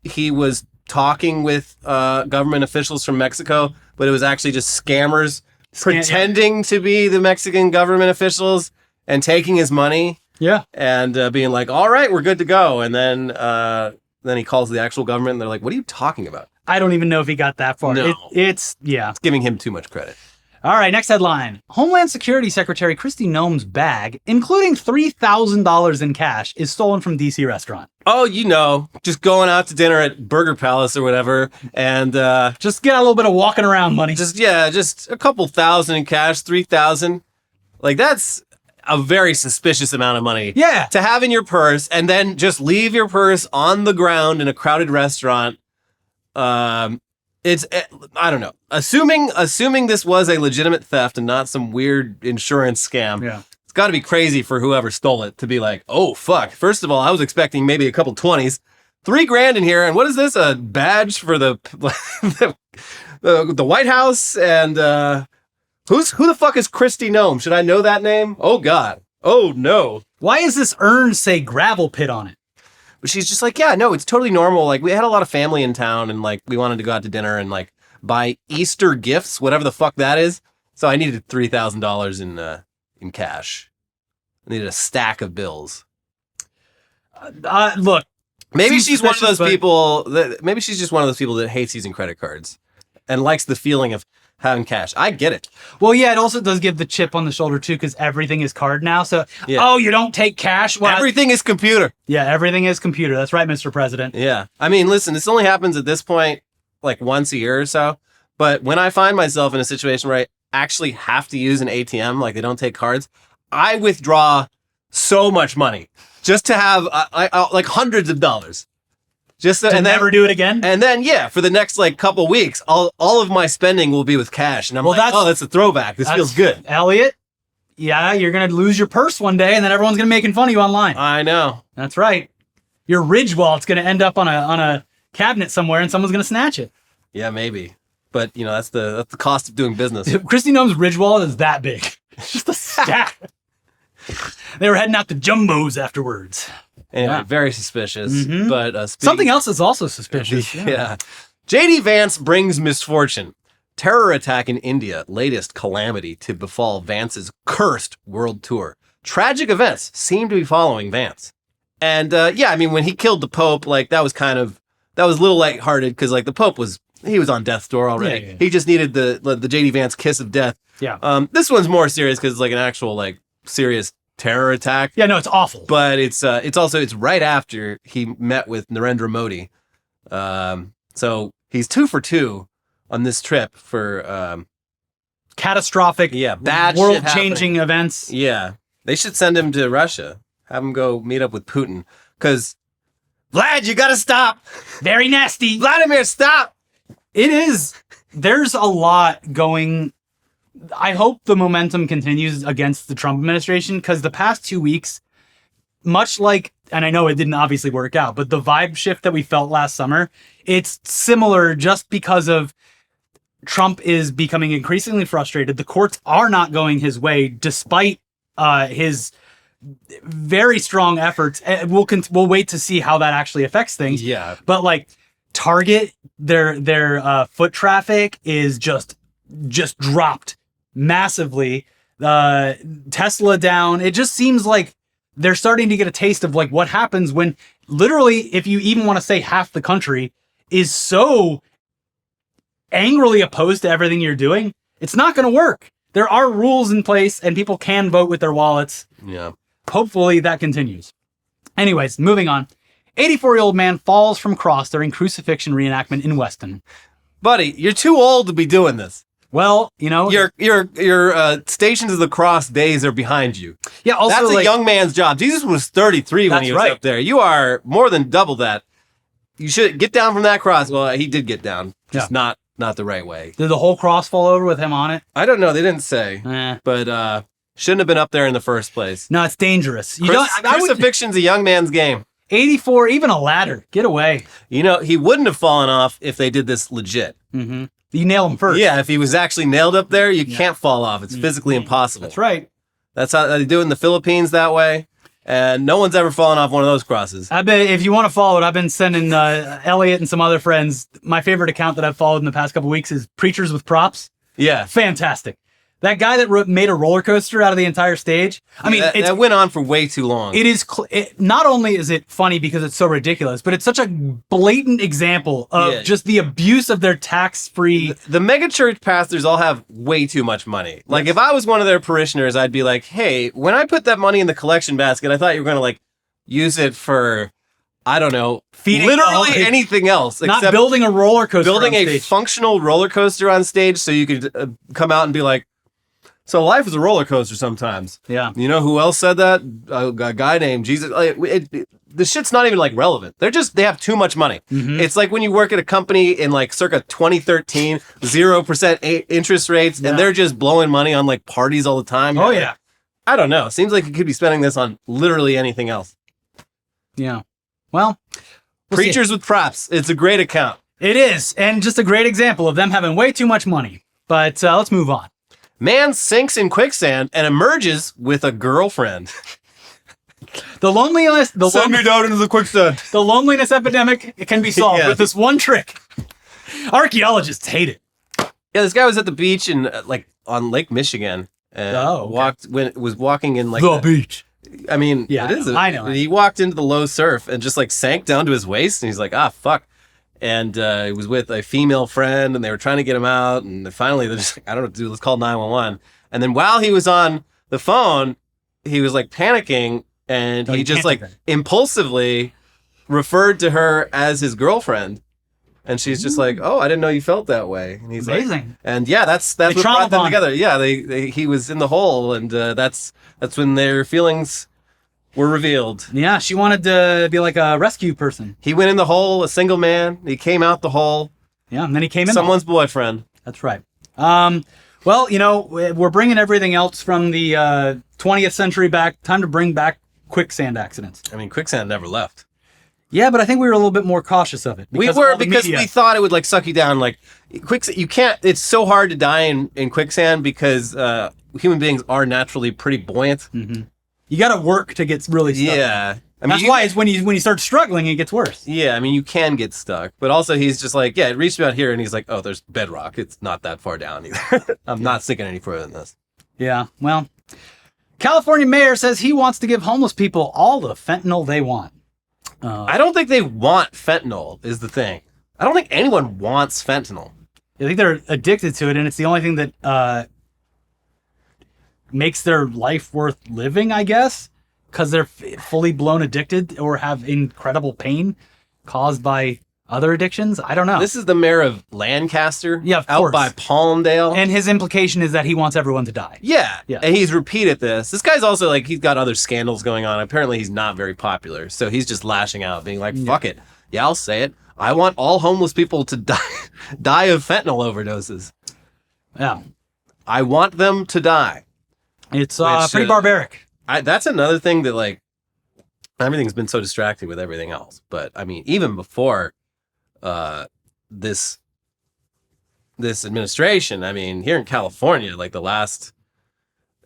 he was talking with government officials from Mexico, but it was actually just scammers pretending to be the Mexican government officials and taking his money.
Yeah.
And being like, all right, we're good to go. And then he calls the actual government and they're like, what are you talking about?
I don't even know if he got that far.
No.
It's
giving him too much credit.
All right, next headline. Homeland Security Secretary Kristi Noem's bag, including $3,000 in cash, is stolen from D.C. restaurant.
Oh, just going out to dinner at Burger Palace or whatever, and
just get a little bit of walking around money.
Just a couple thousand in cash, 3,000. Like, that's a very suspicious amount of money.
Yeah.
To have in your purse and then just leave your purse on the ground in a crowded restaurant. It's, I don't know. Assuming this was a legitimate theft and not some weird insurance scam.
Yeah.
It's got to be crazy for whoever stole it to be like, oh, fuck. First of all, I was expecting maybe a couple 20s. $3,000 in here. And what is this? A badge for the White House? And who the fuck is Kristi Noem? Should I know that name? Oh, God. Oh, no.
Why does this urn say gravel pit on it?
But she's just like, yeah, no, it's totally normal. Like, we had a lot of family in town and, like, we wanted to go out to dinner and, like, buy Easter gifts, whatever the fuck that is. So I needed $3,000 in cash. I needed a stack of bills.
Look.
Maybe she's one of those people maybe she's just one of those people that hates using credit cards and likes the feeling of having cash. I get it.
Well, yeah, it also does give the chip on the shoulder too, because everything is card now. So,
Yeah.
you don't take cash? Well,
Everything is computer.
yeah, everything is computer. That's right, Mr. President.
Yeah. I mean, listen, this only happens at this point like once a year or so. But when I find myself in a situation where I actually have to use an ATM, like they don't take cards, I withdraw so much money just to have like hundreds of dollars. Just
To never do it again?
And then, for the next like couple weeks, all of my spending will be with cash. And I'm that's a throwback. This feels good.
Elliot, yeah, you're going to lose your purse one day and then everyone's going to be making fun of you online.
I know.
That's right. Your Ridge wallet's going to end up on a cabinet somewhere and someone's going to snatch it.
Yeah, maybe. But, that's the cost of doing business.
Christy Gnome's Ridge wallet is that big. It's just a stack. They were heading out to Jumbo's afterwards.
Anyway, very suspicious. But
something else is also suspicious.
Yeah. JD Vance brings misfortune. Terror attack in India, latest calamity to befall Vance's cursed world tour. Tragic events seem to be following Vance. And I mean, when he killed the Pope, like that was a little lighthearted because like the Pope was on death's door already.
Yeah.
He just needed the JD Vance kiss of death.
Yeah.
This one's more serious because it's like an actual like serious terror attack.
Yeah, no, it's awful.
But it's right after he met with Narendra Modi. So he's 2 for 2 on this trip for
catastrophic,
bad
world-changing events.
Yeah. They should send him to Russia. Have him go meet up with Putin. Because, Vlad, you gotta stop.
Very nasty.
Vladimir, stop.
It is. There's a lot going. I hope the momentum continues against the Trump administration because the past 2 weeks, much like, and I know it didn't obviously work out, but the vibe shift that we felt last summer, it's similar just because of Trump is becoming increasingly frustrated. The courts are not going his way despite his very strong efforts. We'll wait to see how that actually affects things.
Yeah.
But like Target, their foot traffic is just dropped massively. Tesla down. It just seems like they're starting to get a taste of like what happens when literally, if you even want to say half the country is so angrily opposed to everything you're doing, it's not going to work. There are rules in place and people can vote with their wallets.
Yeah.
Hopefully that continues. Anyways, moving on. 84-year-old man falls from cross during crucifixion reenactment in Weston.
Buddy, you're too old to be doing this.
Well, you know,
your Stations of the Cross days are behind you.
Yeah, also
that's a young man's job. Jesus was 33 when he was up there. You are more than double that. You should get down from that cross. Well, he did get down, just not the right way.
Did the whole cross fall over with him on it?
I don't know. They didn't say, but shouldn't have been up there in the first place.
No, it's dangerous.
Crucifixion's a young man's game.
84, even a ladder. Get away.
You know, he wouldn't have fallen off if they did this legit.
Mm-hmm. You nail him first.
Yeah, if he was actually nailed up there, you can't fall off. It's physically impossible.
That's right.
That's how they do it in the Philippines that way. And no one's ever fallen off one of those crosses.
I bet if you want to follow it, I've been sending Elliot and some other friends. My favorite account that I've followed in the past couple weeks is Preachers with Props.
Yeah.
Fantastic. That guy that made a roller coaster out of the entire stage. I mean,
that went on for way too long.
It is not only is it funny because it's so ridiculous, but it's such a blatant example of just the abuse of their tax-free.
The megachurch pastors all have way too much money. Like if I was one of their parishioners, I'd be like, "Hey, when I put that money in the collection basket, I thought you were going to like use it for, I don't know,
feeding
literally anything else,
not except building a roller coaster.
Building a functional roller coaster on stage, so you could come out and be like." So life is a roller coaster sometimes.
Yeah.
You know who else said that? A guy named Jesus. The shit's not even like relevant. They have too much money. Mm-hmm. It's like when you work at a company in like circa 2013, 0% interest rates, and they're just blowing money on like parties all the time.
Oh yeah.
I don't know. Seems like you could be spending this on literally anything else.
Yeah. Well,
Preachers with Props. It's a great account.
It is. And just a great example of them having way too much money. But let's move on.
Man sinks in quicksand and emerges with a girlfriend.
Send
me down into the quicksand.
The loneliness epidemic, it can be solved with this one trick. Archaeologists hate it.
Yeah, this guy was at the beach in on Lake Michigan and was walking in like
the beach.
I mean,
yeah,
it is.
I know.
He walked into the low surf and just like sank down to his waist, and he's like, "Ah, fuck." and he was with a female friend, and they were trying to get him out, and finally they're just like, I don't know what to do, let's call 911. And then while he was on the phone, he was like panicking, and he just like impulsively referred to her as his girlfriend. And she's just like, "Oh, I didn't know you felt that way." And he's
amazing.
Like, and yeah, that's what brought them together. Yeah, he was in the hole, and that's when their feelings were revealed.
Yeah, she wanted to be like a rescue person.
He went in the hole, a single man. He came out the hole.
Yeah, and then he came in
someone's boyfriend.
That's right. Well, you know, we're bringing everything else from the 20th century back. Time to bring back quicksand accidents.
I mean, quicksand never left.
Yeah, but I think we were a little bit more cautious of it.
We were, because we thought it would like suck you down. Like quicksand, you can't. It's so hard to die in quicksand because human beings are naturally pretty buoyant.
Mm-hmm. You got to work to get really stuck.
Yeah,
I mean, that's why it's when you start struggling, it gets worse.
Yeah, I mean, you can get stuck, but also he's just like, it reached about here, and he's like, oh, there's bedrock. It's not that far down either. I'm not sinking any further than this.
Yeah, well, California mayor says he wants to give homeless people all the fentanyl they want.
I don't think they want fentanyl, is the thing. I don't think anyone wants fentanyl.
I think they're addicted to it, and it's the only thing that makes their life worth living, I guess, because they're fully blown addicted or have incredible pain caused by other addictions. I don't know.
This is the mayor of Lancaster,
yeah, of
out
course.
by Palmdale.
And his implication is that he wants everyone to die.
Yeah. And he's repeated this. This guy's also like, he's got other scandals going on. Apparently he's not very popular. So he's just lashing out, being like, fuck it. Yeah, I'll say it. I want all homeless people to die of fentanyl overdoses.
Yeah.
I want them to die.
It's pretty barbaric.
That's another thing that, like, everything's been so distracted with everything else. But I mean, even before this administration, I mean, here in California, like the last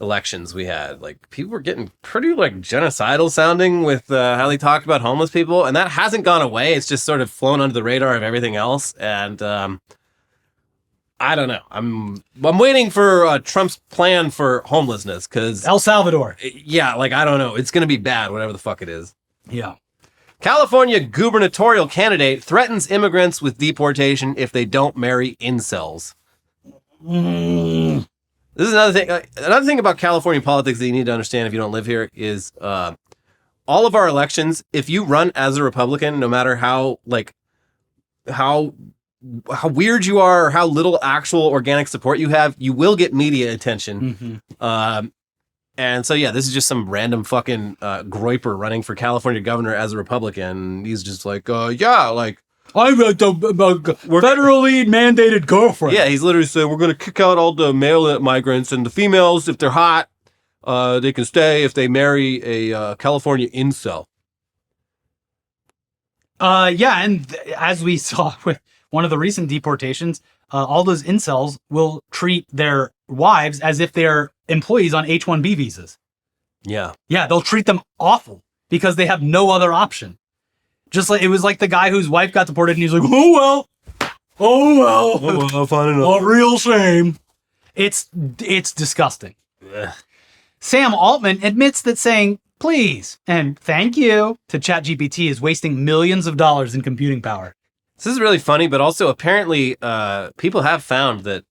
elections we had, like people were getting pretty like genocidal sounding with how they talked about homeless people, and that hasn't gone away. It's just sort of flown under the radar of everything else. And I don't know. I'm waiting for Trump's plan for homelessness, because
El Salvador.
Yeah, like I don't know. It's gonna be bad, whatever the fuck it is.
Yeah.
California gubernatorial candidate threatens immigrants with deportation if they don't marry incels. This is another thing. Another thing about California politics that you need to understand if you don't live here is all of our elections, if you run as a Republican, no matter how weird you are or how little actual organic support you have, you will get media attention. Mm-hmm. And so, yeah, this is just some random fucking groiper running for California governor as a Republican. He's just like, yeah, like,
I'm a federally mandated girlfriend.
Yeah, he's literally saying, we're going to kick out all the male migrants, and the females, if they're hot, they can stay if they marry a California incel.
Yeah, and as we saw with one of the recent deportations, all those incels will treat their wives as if they're employees on H-1B visas.
Yeah.
Yeah, they'll treat them awful because they have no other option. Just like it was like the guy whose wife got deported, and he's like, oh well, fine enough. A real shame. It's disgusting. Ugh. Sam Altman admits that saying please and thank you to ChatGPT is wasting millions of dollars in computing power.
This is really funny, but also apparently people have found that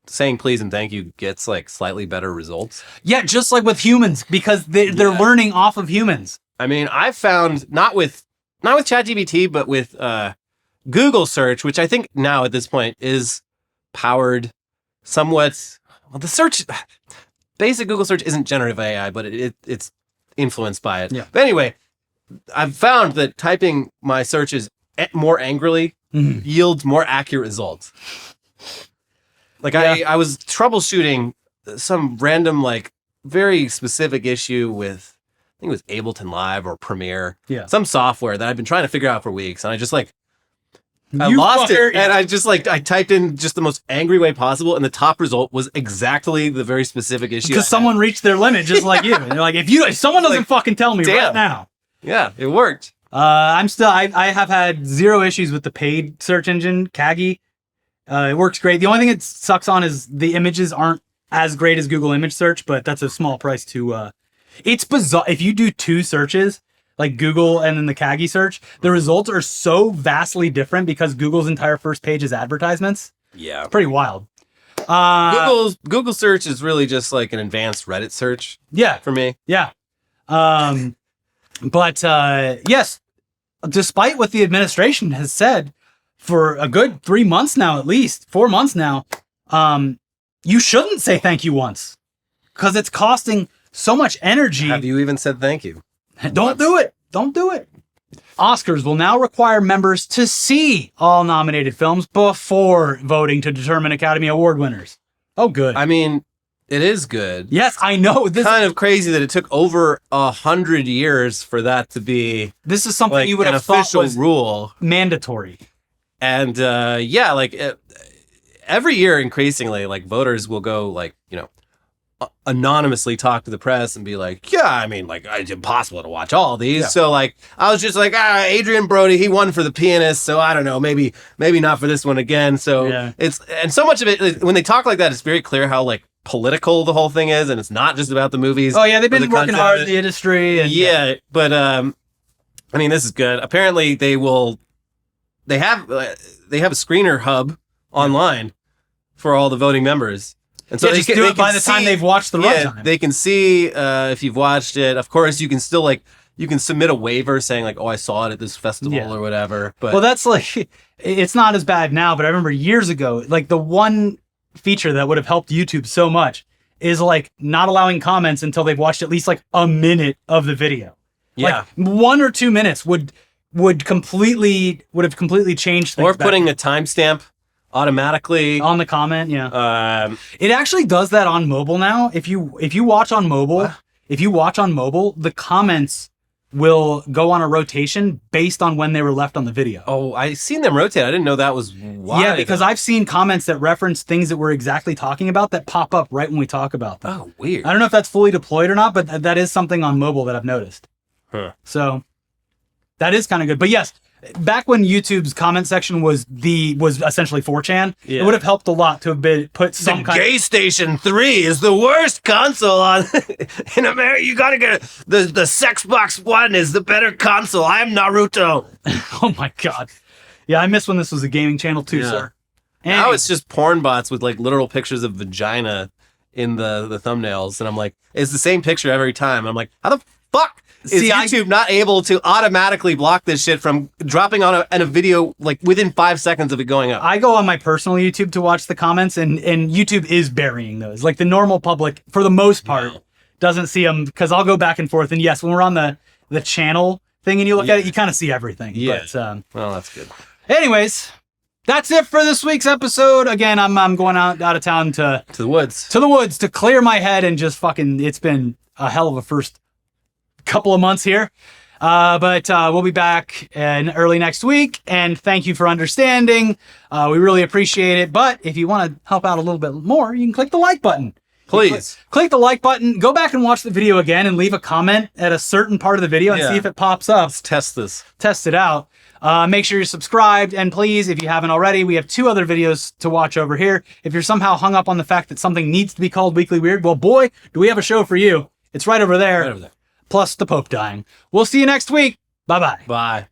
saying please and thank you gets like slightly better results.
Yeah, just like with humans, because they're learning off of humans. I mean,
I've found not with ChatGPT, but with Google search, which I think now at this point is powered somewhat. Well, the search, basic Google search isn't generative AI, but it's influenced by it.
Yeah.
But anyway, I've found that typing my searches more angrily yields more accurate results. Like I was troubleshooting some random, like very specific issue with, I think it was Ableton Live or Premiere.
Yeah.
Some software that I've been trying to figure out for weeks. And I just like, I lost it. And I just like, I typed in just the most angry way possible. And the top result was exactly the very specific issue.
Because someone reached their limit just like you. And they're like, if someone doesn't fucking tell me right now.
Yeah, it worked.
I have had zero issues with the paid search engine, Kagi. It works great. The only thing it sucks on is the images aren't as great as Google image search, but that's a small price to, it's bizarre. If you do two searches, like Google and then the Kagi search, the results are so vastly different because Google's entire first page is advertisements.
Yeah.
Pretty wild.
Google search is really just like an advanced Reddit search.
Yeah.
For me.
Yeah. But yes, despite what the administration has said for a good 3 months now, at least 4 months now, you shouldn't say thank you once because it's costing so much energy.
Have you even said thank you?
Don't do it. Don't do it. Oscars will now require members to see all nominated films before voting to determine Academy Award winners. Oh, good.
I mean, it is good.
Yes, I know.
This kind of crazy that it took over 100 years for that to be.
This is something
like
you would
an
have thought
official
was
rule,
mandatory.
And yeah, like every year, increasingly, like voters will go like anonymously talk to the press and be like, yeah, I mean, like it's impossible to watch all these. Yeah. So like, I was just like, Adrian Brody, he won for The Pianist. So I don't know, maybe not for this one again. So and so much of it, when they talk like that, it's very clear how like political the whole thing is. And it's not just about the movies.
Oh yeah. They've been working hard in the industry. And,
but I mean, this is good. Apparently they have a screener hub online for all the voting members. And so
they just do it by the time they've watched the runtime.
They can see if you've watched it. Of course, you can still you can submit a waiver saying like, oh, I saw it at this festival or whatever. But
that's like, it's not as bad now, but I remember years ago, like the one feature that would have helped YouTube so much is like not allowing comments until they've watched at least like a minute of the video.
Yeah.
Like 1 or 2 minutes would have completely changed things.
Or putting a timestamp automatically
on the comment. It actually does that on mobile now. If you watch on mobile, the comments will go on a rotation based on when they were left on the video.
Oh, I seen them rotate. I didn't know that was why.
Yeah, because I've seen comments that reference things that we're exactly talking about that pop up right when we talk about them.
Oh, weird.
I don't know if that's fully deployed or not, but that is something on mobile that I've noticed.
Huh.
So that is kind of good. But yes, back when YouTube's comment section was essentially 4chan, it would have helped a lot to have put some kind
Gay Station 3 is the worst console on in America. You gotta get the Sexbox 1 is the better console. I'm Naruto.
Oh my god. Yeah, I miss when this was a gaming channel too, sir. And
now it's just porn bots with like literal pictures of vagina in the thumbnails, and I'm like, it's the same picture every time. And I'm like, how the fuck is YouTube not able to automatically block this shit from dropping on a video like within 5 seconds of it going up?
I go on my personal YouTube to watch the comments, and YouTube is burying those. Like the normal public, for the most part, doesn't see them because I'll go back and forth. And yes, when we're on the channel thing and you look at it, you kind of see everything.
Yeah.
But,
well, that's good.
Anyways, that's it for this week's episode. Again, I'm going out of town to
the woods.
To the woods to clear my head and just fucking. It's been a hell of a first couple of months here, but we'll be back in early next week, and thank you for understanding. We really appreciate it. But if you want to help out a little bit more, you can click the like button.
Please
click the like button, go back and watch the video again, and leave a comment at a certain part of the video and see if it pops up.
Let's test
it out. Make sure you're subscribed, and please, if you haven't already, we have 2 other videos to watch over here. If you're somehow hung up on the fact that something needs to be called Weekly Weird, well, boy, do we have a show for you. It's right over there.
Right over there.
Plus the Pope dying. We'll see you next week. Bye-bye.
Bye.